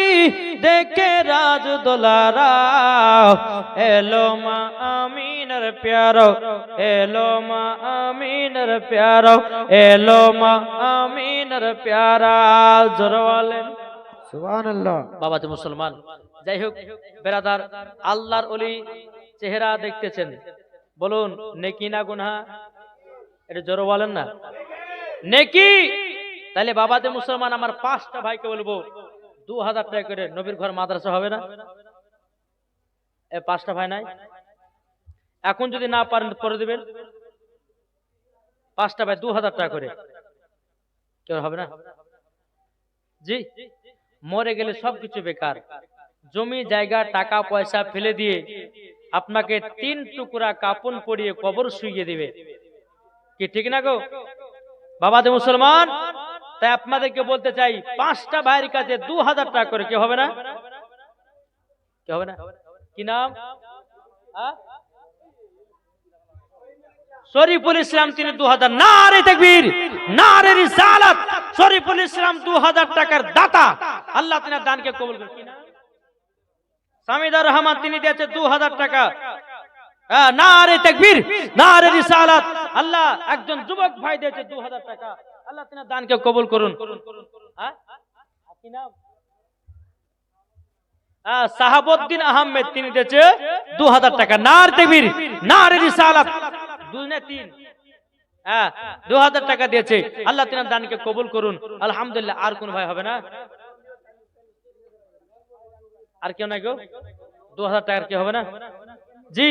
দেখে রাজ দোলারা, এলো মা আমিনার প্যারা, এলো মা আমিনার প্যারা, এলো মা আমিনার প্যারা। জোরে বলেন সুবহানাল্লাহ। বাবা তো মুসলমান। যাই হোক বেরাদার, আল্লাহর ওলি চেহারা দেখতেছেন, বলুন নেকি না গুনাহ? এটা জোরে বলেন না, নেকি। তাহলে বাবাতে মুসলমান, আমার 5টা ভাইকে বলবো 2000 টাকা করে নবীর ঘর মাদ্রাসা হবে না? এ 5টা ভাই নাই? এখন যদি না পারেন পরে দিবেন। 5টা ভাই 2000 টাকা করে, কেউ হবে না? জি, মরে গেলে সবকিছু বেকার, জমি জায়গা টাকা পয়সা ফেলে দিয়ে আপনাকে 3 টুকরা কাপন পরিয়ে কবর শুইয়ে দিবে, কি ঠিক না গো বাবাতে মুসলমান? তাই আপনাদেরকে বলতে চাই, 5টা ভাইয়ের কাছে 2000 টাকা করে, কেউ হবে না? কেউ হবে না? কি নাম? শরীফুল ইসলাম, তিনি 2000। নারে তাকবীর, নারে রিসালাত। শরীফুল ইসলাম 2000 টাকার দাতা, আল্লাহ তিনার দানকে কবুল করুন। কি নাম? সামিদুর রহমান, তিনি দিয়েছে 2000 টাকা। নারে তাকবীর, নারে রিসালাত। আল্লাহ একজন যুবক ভাই দিয়েছে 2000 টাকা। আল্লাহ তিনার দানকে কবুল করুন। কি নাম? সাহাবউদ্দিন আহমেদ, তিনি দিয়েছে 2000 টাকা। নারে তাকবীর, নারে রিসালাত। 2 না 3? 2000 টাকা দিয়েছে। আল্লাহ তিনার দানকে কবুল করুন। আলহামদুলিল্লাহ। আর কোন ভাই হবে না? আর কেউ নাই গো? 2000 টাকার কি হবে না? জি,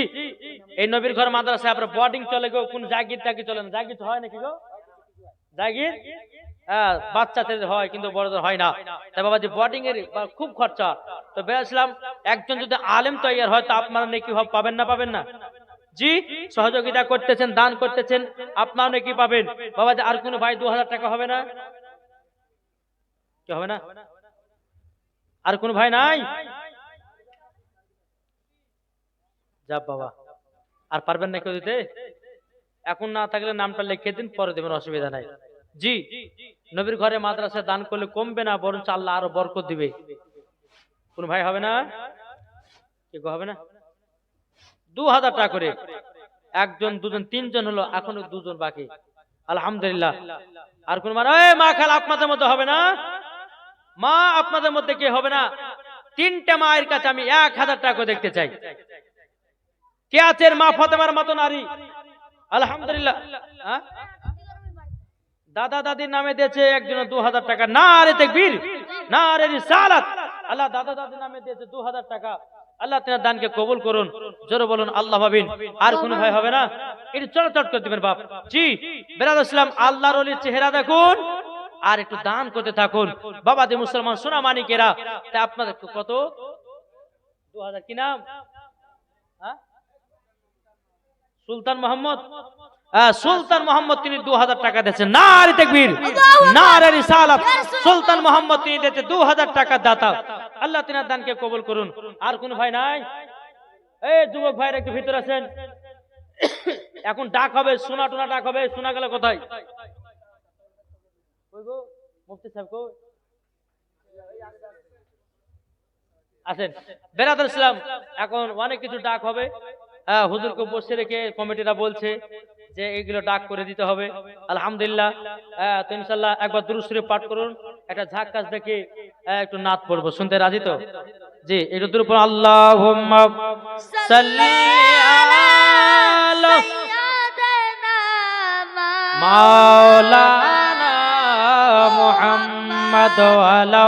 এই নবীর ঘর মাদ্রাসায় আপনার বোর্ডিং চলে গো। কোন জাগির টাকি চলে না? জাগির হয় নাকি গো? জাগির বাচ্চাদের হয়, কিন্তু বড়দের হয় না। তাই বাবাজি বোর্ডিং এর খুব খরচা। তো বেরাইছিলাম, একজন যদি আলেম তৈয়ার হয়, তো আপনারা নেকি পাবেন না? পাবেন না? জি, সহযোগিতা করতেছেন, দান করতেছেন, আপনারা নেকি পাবেন। বাবাজি আর কোন ভাই 2000 টাকা হবে না? কি হবে না? আর কোন ভাই নাই? যা বাবা, আর পারবেন না কেউ দিতে? এখন না থাকলে নামটা লিখে দিন, পরে দেবেন, অসুবিধা নাই। জি, নবীর ঘরে মাদ্রাসায় দান করলে কমবে না, বরঞ্চ আল্লাহ আরো বরকত দিবে। কোন ভাই হবে না? কি হবে না? 2000 টাকা করে। একজন, দুজন, তিনজন হলো, এখনো 2 জন বাকি। আলহামদুলিল্লাহ। আর কোন মা খাল আপনাদের মধ্যে হবে না? মা আপনাদের মধ্যে কে হবে না? 3টে মায়ের কাছে আমি 1000 টাকা দেখতে চাই। কে আছে মা ফাতেমার মতো নারী? আলহামদুলিল্লাহ। দাদা দাদির নামে দিয়েছে একজন 2000 টাকা। নারে তাকবীর, নারে রিসালাত। আল্লাহ দাদা দাদির নামে দিয়েছে 2000 টাকা। আল্লাহ তিনার দানকে কবুল করুন। জোরে বলুন আল্লাহ ভাবিন। আর কোন ভাই হবে না? একটু চটচট করে দিবেন বাপ। জি, বেরাদর ইসলাম, আল্লাহর ওলির চেহারা দেখুন আর একটু দান করতে থাকুন। বাবাজি মুসলমান সোনা মানিকেরা, তা আপনাদের কত? 2000। কি নাম? সুলতান মোহাম্মদ। সুলতান মোহাম্মদ, তিনি 2000 টাকা দিয়েছেন। নারে তাকবীর, নারে রিসালাত। সুলতান মোহাম্মদ, তিনি দিয়েছে 2000 টাকা দাতা। আল্লাহ তিনার দানকে কবুল করুন। আর কোন ভাই নাই? এই যুবক ভাইরা একটু ভিতরে আছেন। এখন ডাক হবে, সোনা টোনা ডাক হবে। শোনা গেল কোথায়? মুফতি সাহেব কো আছেন? বেরাদর ইসলাম, এখন অনেক কিছু ডাক হবে। হুজুরকে বসে রেখে কমিটিরা বলছে যে এগুলো ডাক করে দিতে হবে। আলহামদুলিল্লাহ। তো ইনশাআল্লাহ একবার দুরূদ শরীফ পাঠ করুন, একটা ঝাক্কাস দেখে একটু নাত পড়বো। শুনতে রাজি তো? জি, একটু দূর পড়ুন। আল্লাহুম্মা সাল্লি আলা মাওলানা মুহাম্মদ ওয়া আলা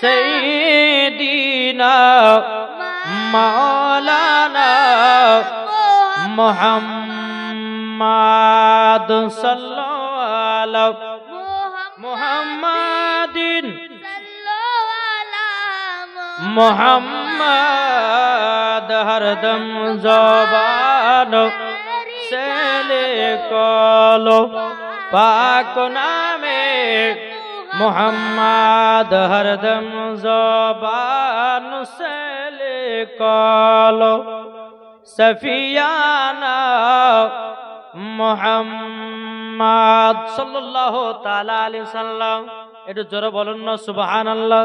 সাইয়্যিদিনা মাওলানা মুহাম্মদ সাল্লাল্লাহু মুহাম্মাদিন মুহাম্মদ হরদম জবান से लिखो पाक नामे मुहम्मद हरदम ज़बान से लिखो सफियाना मुहम्मद सल्लल्लाहु ताला अलैहि वसल्लम। একটু জোরে বলুন না সুবহানাল্লাহ।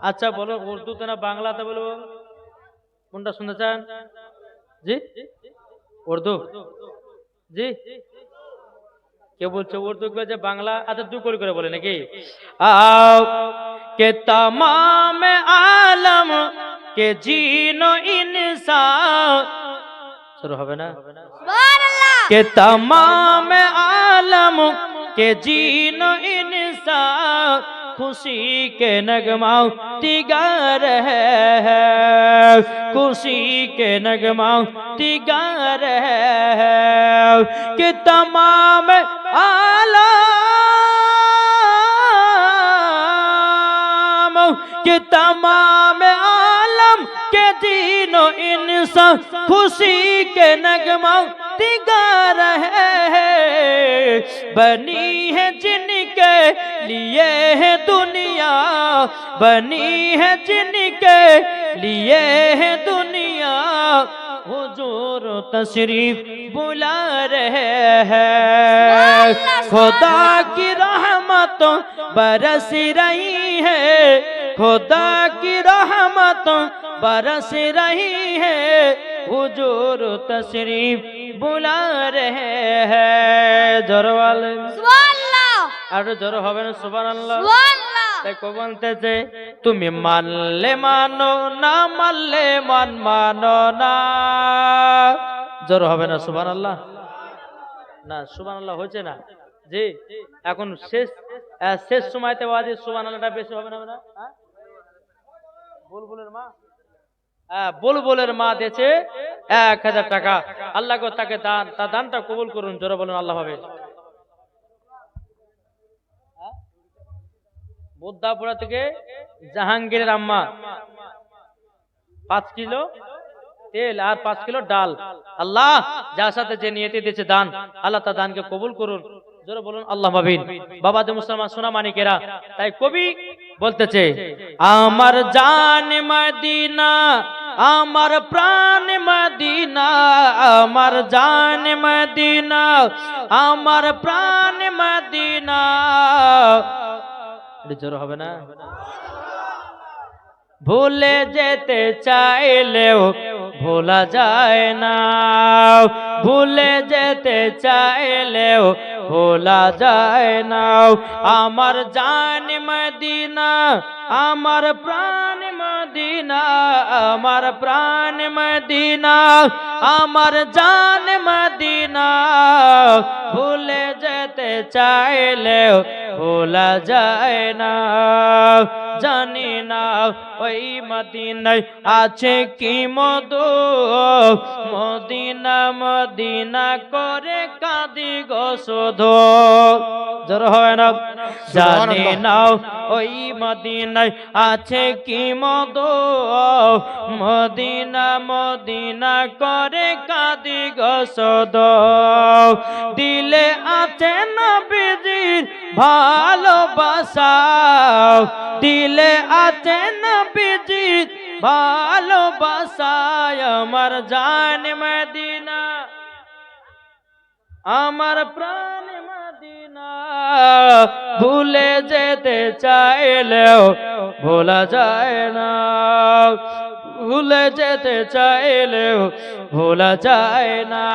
আচ্ছা বলুন, উর্দুতে না বাংলাতে বলবো? কোনটা শুনতে চান? জি, উর্দু। জি, কে বলছে উর্দু যে বাংলা? আচ্ছা দু করে বলে নাকি? आओ के तमाम आलम के जीनो इंसान, शुरू হবে ना? सुभानअल्लाह। के तमाम आलम के जीनो इंसान खुशी के नगमा तिगार है, खुशी के नगमा तिगार है कि तमाम आलम कि तमाम आलम के दीनो इंसान खुशी के नगमा तिगार है। बनी है जिनके लिए है दुनिया, बनी है जिनके लिए है दुनिया, हुजूर तशरीफ बुला रहे हैं। खुदा की रहमत रहमत बरस रही है, खुदा की रहमत बरस रही है, हुजूर तशरीफ बुला रहे हैं। जोर वाले সুবহানাল্লাহ আর জোর হবে না সুবহানাল্লাহ। সুবহানাল্লাহ তাই কো বলতেছে তুমি মানলে মানো না মানলে মানো না। জোর হবে না সুবহানাল্লাহ। না সুবহানাল্লাহ হচ্ছে না জি। এখন শেষ সময়তে ওয়াজি সুবহানাল্লাহটা বেশি হবে না না? হ্যাঁ? বুলবুলের মা, হ্যাঁ বুলবুলের মা দিয়েছে 1000 টাকা। আল্লাহ গো তাকে দান, তার দানটা কবুল করুন। জোরে বলুন আল্লাহ হবে। বুদ্ধাপুরা থেকে জাহাঙ্গীরের আম্মা 5 কিলো তেল আর 5 কিলো ডাল, আল্লাহ যার সাথে যে নিয়তে দিয়েছে দান, আল্লাহ তার দানকে কবুল করুন। জোরে বলুন আল্লাহ আমিন। বাবা যে মুসলমান সোনা মানিকেরা, তাই কবি বলতেছে আমার জান মদিনা, আমার প্রাণ মদিনা, আমার জান মদিনা, আমার প্রাণ মদিনা। জোর হবে না? ভুলে যেতে চাইলেও ভোলা যায় না, ভুলে যেতে চাইলেও ভোলা যায় না। আমার জান মদিনা, আমার প্রাণ মদিনা, আমার প্রাণ মদিনা, আমার জান মদিনা। ভুলে যেতে চাইলেও ভোলা যায় না। জানি না ওই মদিনায় আছে কি মধু, মদিনা মদিনা করে কাঁদি গো শুধু। জোর হয় না? জানি না ওই মদিনায় আছে কি মধু, মদিনা মদিনা করে কাঁদি গো শুধু। দিলে আছে নবীজির ভালোবাসা, দিলে আছে নবীজির ভালোবাসা। আমার জান মদিনা, আমার প্রাণ মদিনা। ভুলে যেতে চাইলেও ভোলা যায় না, ভুলে যেতে চাইলেও ভোলা যায় না।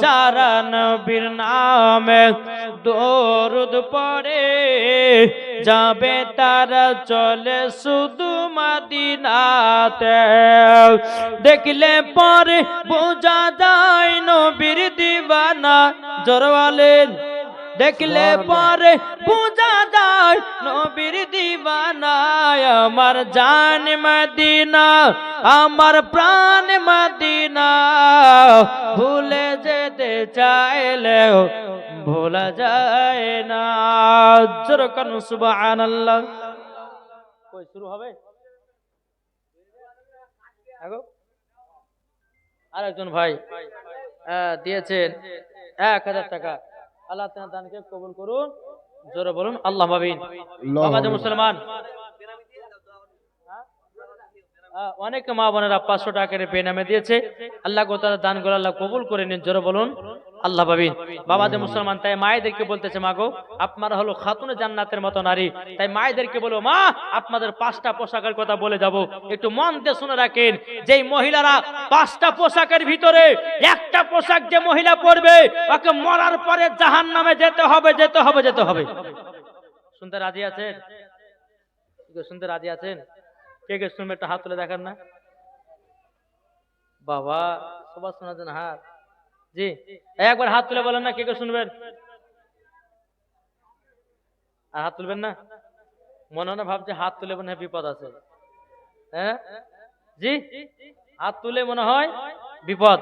যারা নবীর নামে দরুদ পড়ে যাবে তারা চলে শুধু মদিনাতে। দেখলে পরে বোঝা যায় নবীর দিবানা। জোরওয়ালেন দেখলে পরে বোঝা যায় নবীর দিবানা। আমার জান মদিনা, আমার প্রাণ মদিনা। ভুলে যেতে চাইলেও ভোলা যায় না। জোরে কোন সুবহানাল্লাহ। কই শুরু হবে? আরেকজন ভাই দিয়েছেন 1000 টাকা। আল্লাহ তাআলা দানকে কবুল করুন। জোরে বলুন আল্লাহ আমিন। বাবা যে মুসলমান, অনেক মা বোনেরা 500 টাকা করে বেনামে দিয়েছে। আল্লাহ তাআলা দানগুলো আল্লাহ কবুল করে নিন। জোরে বলুন আল্লাহ আমিন। বাবা যে মুসলমান, তাই মায়েদেরকে বলতেছে মা গো আপনারা হলো খাতুনে জান্নাতের মতো নারী, তাই মায়েদেরকে বলো মা আপনাদের 5টা পোশাকের কথা বলে যাব, একটু মন দিয়ে শুনে রাখেন। যেই মহিলারা 5টা পোশাকের ভিতরে একটা পোশাক যে মহিলা পরবে ওকে মরার পরে জাহান্নামে যেতে হবে, যেতে হবে, যেতে হবে। শুনতে রাজি আছেন? শুনতে রাজি আছেন? কে কে শুনবে একটা হাত তুলে দেখান না বাবা। সবার শোনার জন্য হাত, জি একবার হাত তুলে বলেন না কে কে শুনবেন। আর হাত তুলবেন না, মনে মনে ভাবছে হাত তুলে মনে হয় বিপদ আছে। হ্যাঁ জি, হাত তুলে মনে হয় বিপদ।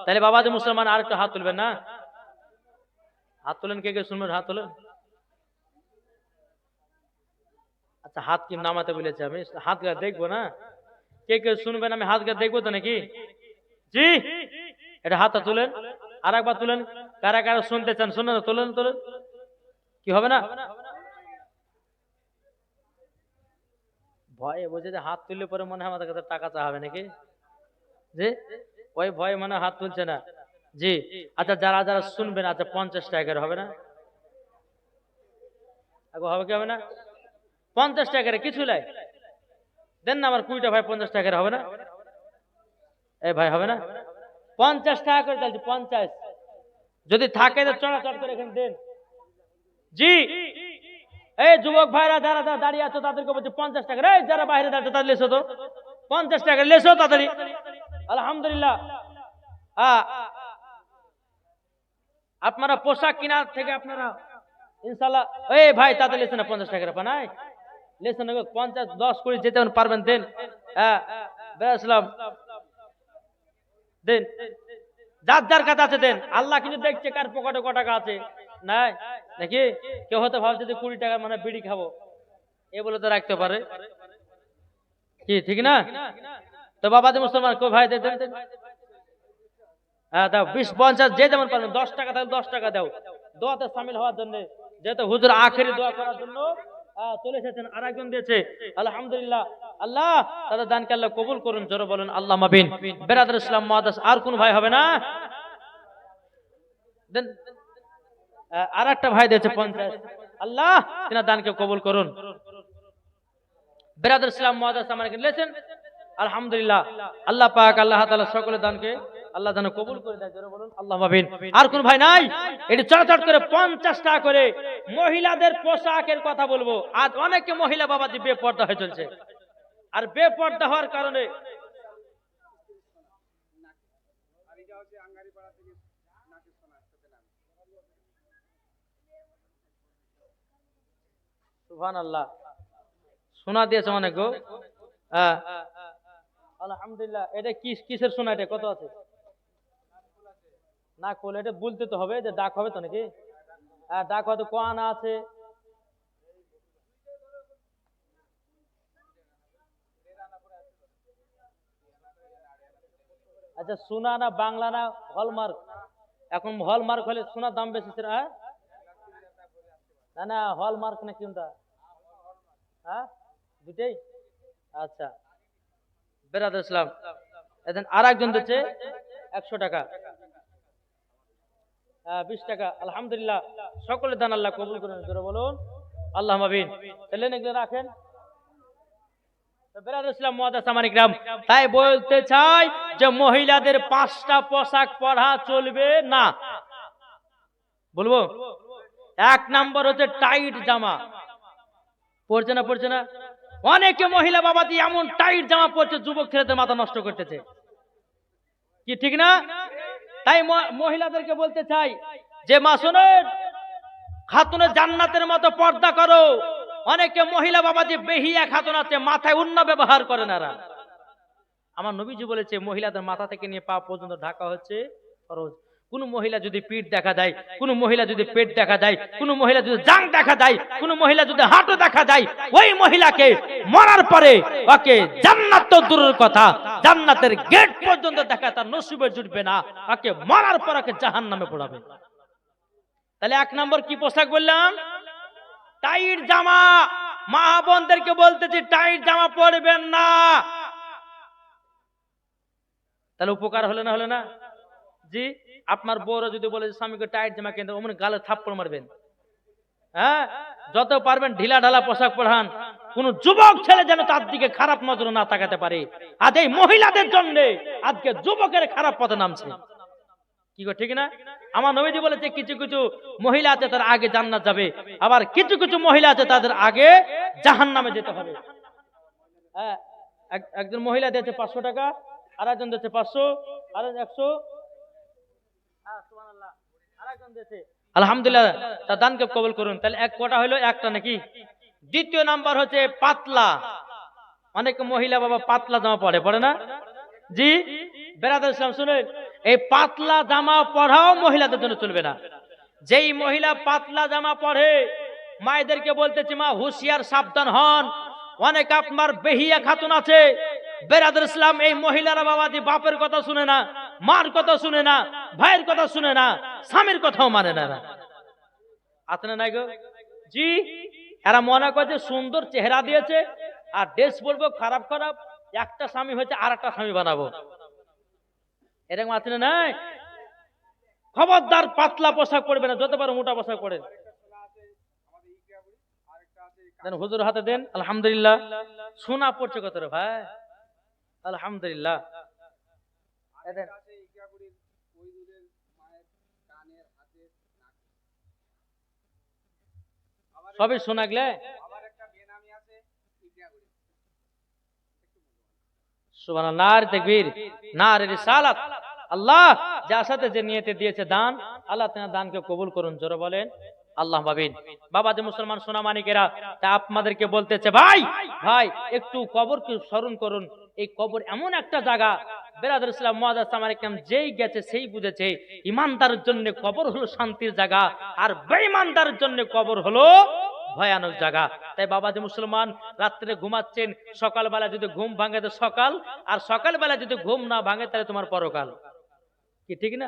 তাহলে বাবা যে মুসলমান আর একটু হাত তুলবেন না। হাত তুলেন, কে কে শুনবেন হাত তুলেন। আচ্ছা হাত কি নামাতে বলেছে, আমি হাত গা দেখবো না। কে কে শুনবেন আমি হাত গা দেখবো তো নাকি? জি এটা হাতটা তুলেন, আর একবার তুলেন। কারা কারা শুনতে চান শুনেন, তুলেন তুলেন। কি হবে না? ভয়ে বুঝে যে হাত তুললে পরে মনে হয় আমাদের কাছে টাকা চাওয়া নাকি, জি ওই ভয়ে মনে হাত তুলছে না। জি আচ্ছা যারা যারা শুনবেন, আচ্ছা 50 টাকা হবে না? আগো হবে কি হবে না? 50 টাকার কিছু লাই দেন না আমার 20টা ভাই, 50 টাকার হবে না? এই ভাই হবে না? 50 টাকা করে দিচ্ছি, 50। যদি থাকে তো চড়াচড় করে এখানে দেন। জি, এই যুবক ভাইরা যারা যারা দাঁড়িয়ে আছো তাদেরকে বলছি 50 টাকা। এই যারা বাইরে দাঁড়াচ্ছে তাদের লেসো তো, 50 টাকা লেসো তাড়াতাড়ি। আলহামদুলিল্লাহ। আপনারা পোশাক কেনার থেকে আপনারা ইনশাল্লাহ, এই ভাই তাদের লেসেন না 50 টাকার পানাই লেসেন 50 10 করে যেতে পারবেন দেন। হ্যাঁ বেরাসলাম দেন, যার যার কাছে আছে দেন। আল্লাহ কিন্তু দেখছে কার পকেটে ক টাকা আছে নাই নাকি। কেউ হয়তো ভাবছে যে 20 টাকা মানে বিড়ি খাবো, এ বলে তো রাখতে পারে কি, ঠিক না? তো বাবা যে মুসলমান কই ভাই দেন দেন। হ্যাঁ দাও 20 50 যে যেমন পারবেন। 10 টাকা তাহলে 10 টাকা দাও দোয়াতে শামিল হওয়ার জন্য, যেহেতু হুজুর আখেরি দোয়া করার জন্য চলে এসেছেন। আর একজন দিয়েছে আলহামদুলিল্লাহ। আল্লাহ তাদের দানকে আল্লাহ কবুল করুন, জোরে বলেন আল্লাহ মাবিন। বেরাদার ইসলাম মুআদ্দাস আর কোন ভাই হবে না দেন। আর একটা ভাই দিয়েছে 50। আল্লাহ তিনার দানকে কবুল করুন। বেরাদার ইসলাম মুআদ্দাস আমার এখানে লেছেন আলহামদুলিল্লাহ। আল্লাহ পাক আল্লাহ তাআলা সকলের দানকে আল্লাহ যেন কবুল করে দেয়, জোরে বলুন আল্লাহ মাবিন। আর কোন ভাই নাই? এটি চটচট করে 50 টাকা করে। মহিলাদের পোশাকের কথা বলবো। আজ অনেকে মহিলা বাবাজি বেপর্দা হয়ে চলছে, আর বেপর্দা হওয়ার কারণে সুবহানাল্লাহ সোনা দিয়েছে অনেক গো। হ্যাঁ আলহামদুলিল্লাহ। এটা কিসের সোনা? এটা কত আছে? না কোলে এটা বলতে তো হবে যে ডাক হবে তো নাকি। ডাক হয়তো ক আনা আছে। আচ্ছা সোনা না বাংলা না হলমার্ক? এখন হলমার্ক হলে সোনার দাম বেশি। হ্যাঁ না না হলমার্ক না কোনটা? হ্যাঁ দুটেই। আচ্ছা বেরাদ ইসলাম। এখন আর একজন দিচ্ছে 100 টাকা, 20 টাকা। আলহামদুলিল্লাহ সকলের দান আল্লাহ কবুল করেন, জোরে বলুন আল্লাহ মাবিন। তাহলে এগুলো রাখেন। বেরাদ ইসলাম মুআদ্দাস আমার ইকরাম, তাই বলতে চাই যে মহিলাদের 5টা পোশাক পরা চলবে না। বলবো 1 নাম্বার হচ্ছে টাইট জামা। পড়ছে না পড়ছে না? অনেকে মহিলা বাবাজি এমন টাইট জামা পরছে যুবক ছেলেদের মাথা নষ্ট করতেছে, কি ঠিক না? তাই মহিলাদেরকে বলতে চাই যে মা শোনেন, খাতুনে জান্নাতের মতো পর্দা করো। অনেকে মহিলা বাবাজি বেহিয়া খাতুন আছে, মাথায় উন্না ব্যবহার করে না। আমার নবীজি বলেছে মহিলাদের মাথা থেকে নিয়ে পা পর্যন্ত ঢাকা হচ্ছে ফরজ। কোন মহিলা যদি পিঠ দেখা যায়, কোন মহিলা যদি পেট দেখা যায়, কোন মহিলা যদি জাং দেখা যায়, কোন মহিলা যদি হাঁটু দেখা যায়, ওই মহিলাকে মরার পরে ওকে জান্নাত তো দূরের কথা, জান্নাতের গেট পর্যন্ত দেখা তার নসিবে জুটবে না। ওকে মরার পর ওকে জাহান্নামে পোড়াবে। তাহলে 1 নম্বর কি পোশাক বললাম? টাইট জামা। মা বোনদেরকে বলতেছি টাইট জামা পরবেন না। তাহলে উপকার হলে না হলে না? জি, আপনার বড় যদি বলে স্বামীকে টাইট জামা কিনতে, ওমনি গালে থাপ্পড় মারবেন। হ্যাঁ, যত পারবেন ঢিলা ঢালা পোশাক পরান। কোন যুবক ছেলে যেন তার দিকে খারাপ নজরে না তাকাতে পারে। আজ এই মহিলাদের জন্য আজকে যুবকের খারাপ পথে নামছে, কি গো ঠিক না? আমার নবীজি বলেছে কিছু কিছু মহিলা আছে তার আগে জান্নাত যাবে, আবার কিছু কিছু মহিলা আছে তাদের আগে জাহান্নামে যেতে হবে। হ্যাঁ, একজন মহিলা দিয়েছে 500 টাকা, আর একজন দিয়েছে 500, আর 100। আলহামদুলিল্লাহ তার দানকে কবুল করুন। তাহলে এক কটা হলো, একটা নাকি? দ্বিতীয় নাম্বার হচ্ছে পাতলা। অনেক মহিলা বাবা পাতলা জামা পরে না? জি বেরাদার ইসলাম শুনেন, এই পাতলা জামা পরাও মহিলাদের জন্য চলবে না। যেই মহিলা পাতলা জামা পরে, মায়েদেরকে বলতেছি মা হুঁশিয়ার সাবধান হন। অনেক আপনার বেহিয়া খাতুন আছে বেরাদার ইসলাম, এই মহিলারা বাবাজি বাপের কথা শুনে না, মার কথা শুনে না, ভাইয়ের কথা শুনে না, স্বামীর কথাও মানে না। আপনি নাই গো? জি, এরা মনে করছে সুন্দর চেহারা দিয়েছে আর ড্রেস বলবো খারাপ খারাপ, একটা স্বামী হয়েছে আর একটা স্বামী বানাবো, এরকম আছে না? নাই। খবরদার পাতলা পোশাক পরবে না, যত পারো মোটা পোশাক পরেন। দেন হুজুর হাতে দেন। আলহামদুলিল্লাহ। সোনা পড়ছে কত রে ভাই? আলহামদুলিল্লাহ। এই দেন। সবই সোনা গলে সুবহানাল্লাহ। নারে তাকবীর, নারে রিসালাত। আল্লাহ যার সাথে যে নিয়তে দিয়েছে দান, আল্লাহ তার দানকে কবুল করুন। জোরে বলেন আল্লাহ আমিন। বাবা যে মুসলমান সোনা মানিকেরা, তা আপনাদেরকে বলতেছে ভাই ভাই একটু কবরকে স্মরণ করুন। এই কবর এমন একটা জায়গা, বেরাদর ইসলাম মুআজ্জাজ সামার ইকরাম যেই গেছে সেই বুঝেছে ইমানদারের জন্য কবর হলো শান্তির জায়গা, আর বেঈমানদারের জন্য কবর হলো ভয়ানক জায়গা। তাই বাবা যে মুসলমান রাত্রে ঘুমাচ্ছেন, সকালবেলা যদি ঘুম ভাঙে তো সকাল, আর সকালবেলা যদি ঘুম না ভাঙে তাহলে তোমার পরকাল। কি ঠিক না?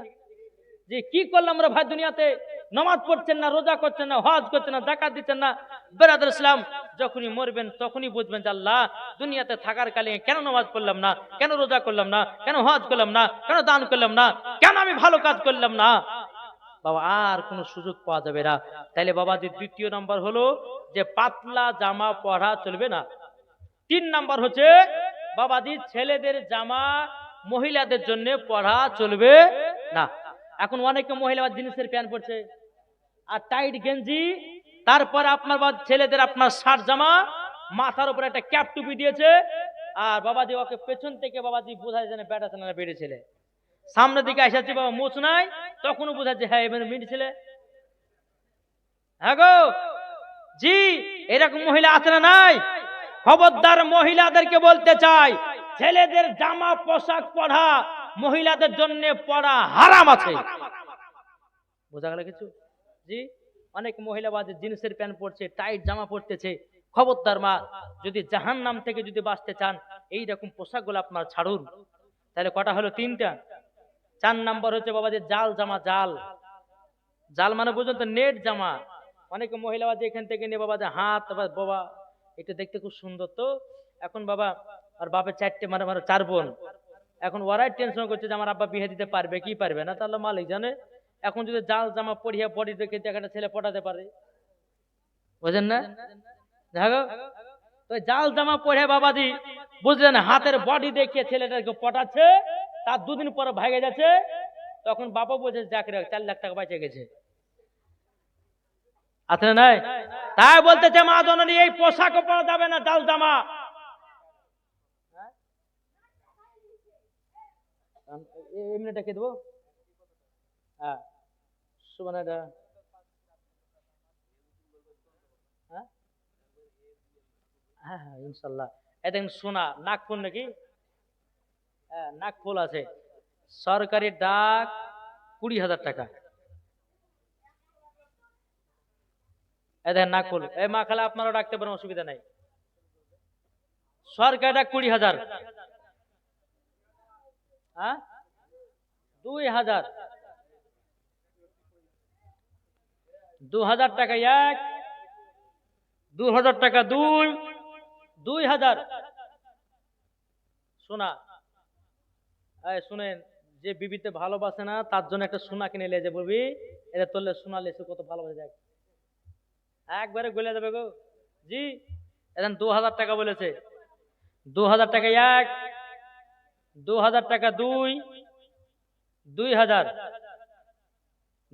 যে কি করলাম আমরা ভাই দুনিয়াতে? নামাজ পড়ছেন না, রোজা করছেন না, হজ করছেন না, যাকাত দিচ্ছেন না। বেরাদর ইসলাম যখনই মরবেন তখনই বুঝবেন যে আল্লাহ দুনিয়াতে থাকার কালে কেন নামাজ পড়লাম না, কেন রোজা করলাম না, কেন হজ করলাম না, কেন দান করলাম না, কেন আমি ভালো কাজ করলাম না। বাবা আর কোনো সুযোগ পাওয়া যাবে না। তাইলে বাবাজি দ্বিতীয় নাম্বার হলো যে পাতলা জামা পরা চলবে না। 3 নাম্বার হচ্ছে বাবাজি ছেলেদের জামা মহিলাদের জন্য পরা চলবে না। এখন অনেকে মহিলা জিন্সের প্যান্ট পরছে আর টাইট গেঞ্জি, তারপর আপনার ছেলেদের আপনার শার্ট জামা, মাথার উপরে একটা ক্যাপ টুপি দিয়েছে, আর বাবাজি ওকে পেছন থেকে বাবাজি বোঝায় যেন বেটা ছেলে না বেড়ে ছেলে। সামনের দিকে এসেছে বাবা মোচ নাই, তখনও বোঝাচ্ছে হ্যাঁ এবার মিনি ছেলে। হ্যাঁ গো জি, এরকম মহিলা আছে না নাই? খবরদার মহিলাদেরকে বলতে চাই, ছেলেদের জামা পোশাক পরা মহিলাদের জন্য পরা হারাম আছে। বোঝা গেল কিছু? জি, অনেক মহিলা বাজে জিন্সের প্যান্ট পরছে, টাইট জামা পরতেছে। খবরদার মা, যদি জাহান্নাম থেকে যদি বাঁচতে চান এইরকম পোশাকগুলো আপনার ছাড়ুন। তাহলে কটা হলো? 3টা। 4 নাম্বার হচ্ছে বাবা যে জাল জামা। জাল জাল মানে বুঝুন তো, নেট জামা। অনেকে মহিলা বাজে এখান থেকে নিয়ে বাবা যে হাত, বাবা এটা দেখতে খুব সুন্দর তো। এখন বাবা আর বাপের 4টে মানে 4 বোন, এখন ওরাই টেনশন করছে যে আমার আব্বা বিয়ে দিতে পারবে কি পারবে না, তাহলে মালিক জানে। এখন যদি জাল জামা পরিয়ে বডি দেখে একটা ছেলে পটাতে পারে, বুঝেন না? দেখো তো জাল জামা পরে বাবাজি বুঝলেন হাতের বডি দেখে ছেলেটাকে পটাচ্ছে, তার 2 দিন পরে ভাগে যাচ্ছে, তখন বাবা বলছে যাক রে 4 লাখ টাকা বেঁচে গেছে। আছে না নাই? তাই বলতেছে মা জননী এই পোশাকও পরা যাবে না, জাল জামা। এমনিটা কে দেবো? হ্যাঁ সুবহানাল্লাহ। হ্যাঁ হ্যাঁ হ্যাঁ ইনশাল্লাহ। এ দেখেন সোনা নাকফুল নাকি? হ্যাঁ নাকফুল আছে। সরকারি ডাক 20,000 টাকা। এ দেখেন নাকফুল। এই মা খালা আপনারাও ডাকতে পারেন, অসুবিধা নাই। সরকারি ডাক 20,000। হ্যাঁ 2,000। 2,000 টাকা 1, 2,000 টাকা 2, 2,000 সোনা। এই শুনেন, যে বিবিতে ভালোবাসে না তার জন্য একটা সোনা কিনে নিয়ে যে বলবি এটা তোরলে সোনা লেসে কত ভালোবাসে দেখ, একবারে গলে যাবে গো। জি এখন 2,000 টাকা বলেছে। 2,000 টাকা 1, 2,000 টাকা 2, 2,000।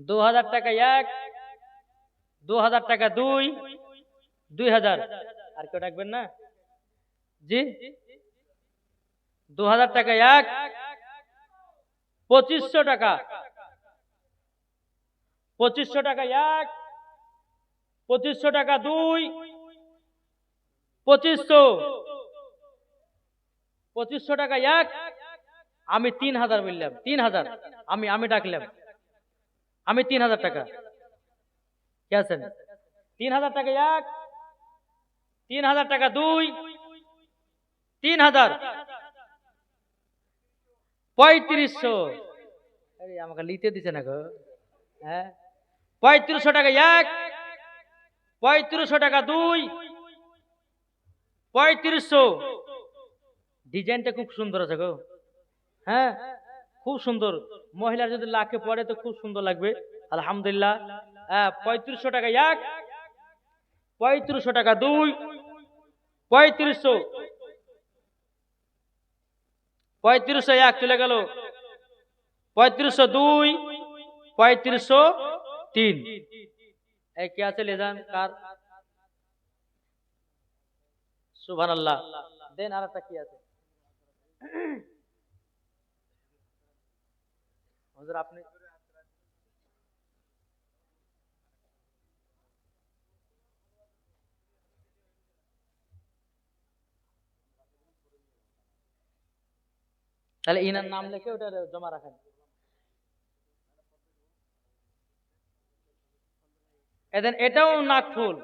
2,000 টাকা 1, 2,000 টাকা 2, 2,000। আর কেউ ডাকবেন না? জি 2,000 টাকা 1, 2,500 টাকা। 2,500 টাকা 1, 2,500 টাকা 2, 2,500। 2,500 টাকা 1, আমি 3,000 বললাম। 3,000 আমি ডাকলাম, আমি 3,000 টাকা। কে আছেন? 3,000 টাকা 1, 3,000 টাকা 2, 3,000। 3,500। আরে আমাকে লিখতে দিছে না গো। হ্যাঁ 3,500 টাকা 1, 3,500 টাকা 2, 3,500। ডিজাইনটা খুব সুন্দর আছে গো। হ্যাঁ খুব সুন্দর, মহিলার যদি লাখে পড়ে তো খুব সুন্দর লাগবে। আলহামদুলিল্লাহ। 3,500 টাকা 1, 3500 টাকা 2 3500 3501 চলে গেল 3502 3503 এই কি আছে লেজান কার সুবহানাল্লাহ দেন আর একটা কি আছে হুজুর আপনি তাহলে ইনার নাম লিখে ওটা জমা রাখেন এদেন এটাও নাকফুল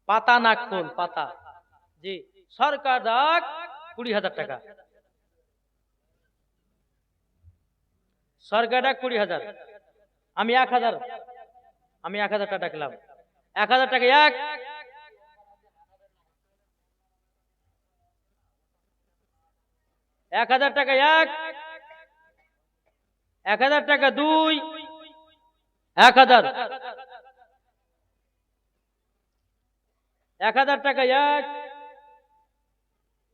পাতা নাকফুল পাতা জি সরকার ডাক 20,000 টাকা সরকার ডাক 20,000 আমি 1,000 আমি 1,000 টাকা ডাকলাম 1,000 টাকা 1,000 টাকা 1,000 টাকা 2 1,000 1,000 টাকা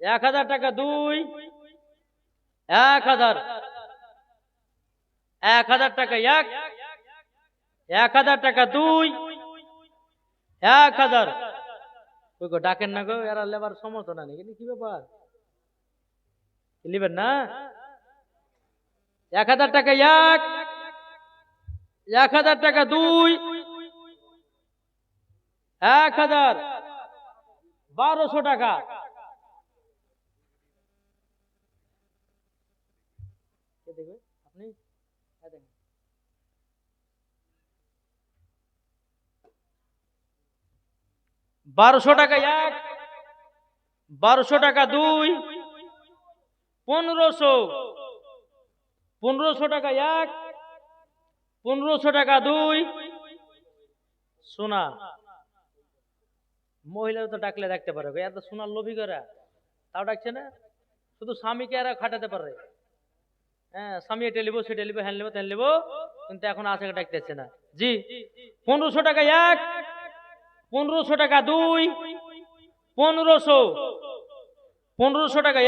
1,000 টাকা 2 1,000 1,000 টাকা 1,000 টাকা 2 1,000 ওই গো ডাকেন না গো এরা লেবার সমর্থন না নাকি কি ব্যাপার লিবেন না 1,000 টাকা 1,000 টাকা 2 1,000 1200 টাকা কে দেখবে আপনি 1200 টাকা 1200 টাকা 2 1500 1500 টাকা 1500 টাকা 2 সোনা মহিলা তো ডাকলে দেখতে পারে এত সোনার লোভী করে তাও ডাকছে না শুধু স্বামীকে এরা খাটাতে পারে হ্যাঁ স্বামী এটা লিবো সেটা লিবো হ্যাঁ লিবো তেন লিবো কিন্তু এখন আছে ডাকতেছে না জি 1500 টাকা 1500 টাকা 2 1500 1500 টাকা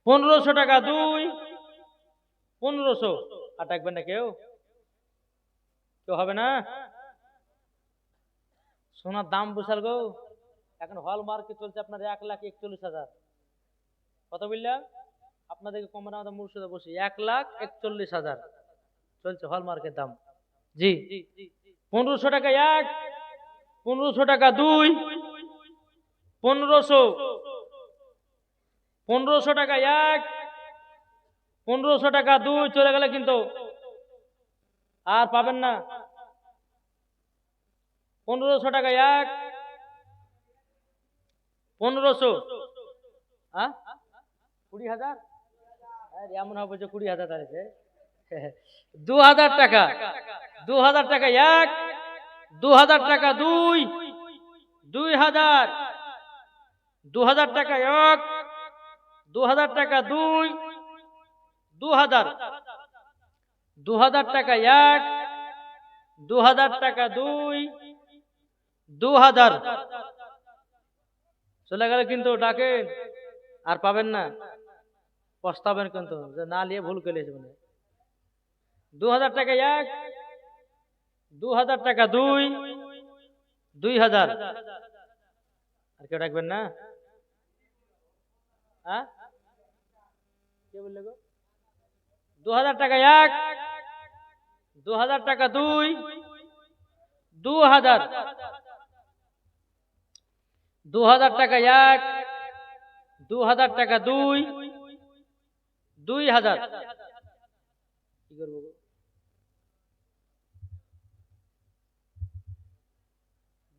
1500 টাকা 2 1500 আর ডাকবেন না কেউ কেউ হবে না সোনার দাম বিশাল গো এখন হল মার্কেট চলছে আপনার 1,41,000 কত বললাম আপনাদেরকে কমের আমাদের মুর্শিদে বসি 1,41,000 চলছে হল মার্কেট দাম জি 1500 টাকা 1500 টাকা 2 1500 1500 টাকা 1500 টাকা 2 চলে গেলে কিন্তু আর পাবেন না 1500 টাকা 1500 হ্যাঁ 20,000 এমন হবে যে 20,000 আছে 2,000 টাকা 2,000 টাকা 2,000 টাকা 2 2,000 2,000 টাকা 2,000 টাকা 2 2,000 2,000 টাকা 2,000 টাকা 2 2,000 চলে গেলে কিন্তু ডাকেন আর পাবেন না পস্তাবেন কিন্তু যে না নিয়ে ভুল করে মানে 2,000 টাকা 2,000 টাকা 2 2,000 আর কেউ ডাকবেন না হ্যাঁ কে বললে গো 2,000 টাকা 2,000 টাকা 2 2,000 2,000 টাকা 2,000 টাকা 2 2,000 কি করবো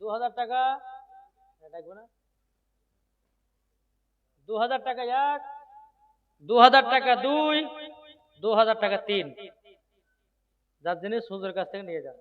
2,000 টাকা ডাকবো না 2,000 টাকা 2,000 টাকা 2 2,000 টাকা 3 যার জিনিস হুজুরের কাছ থেকে নিয়ে যান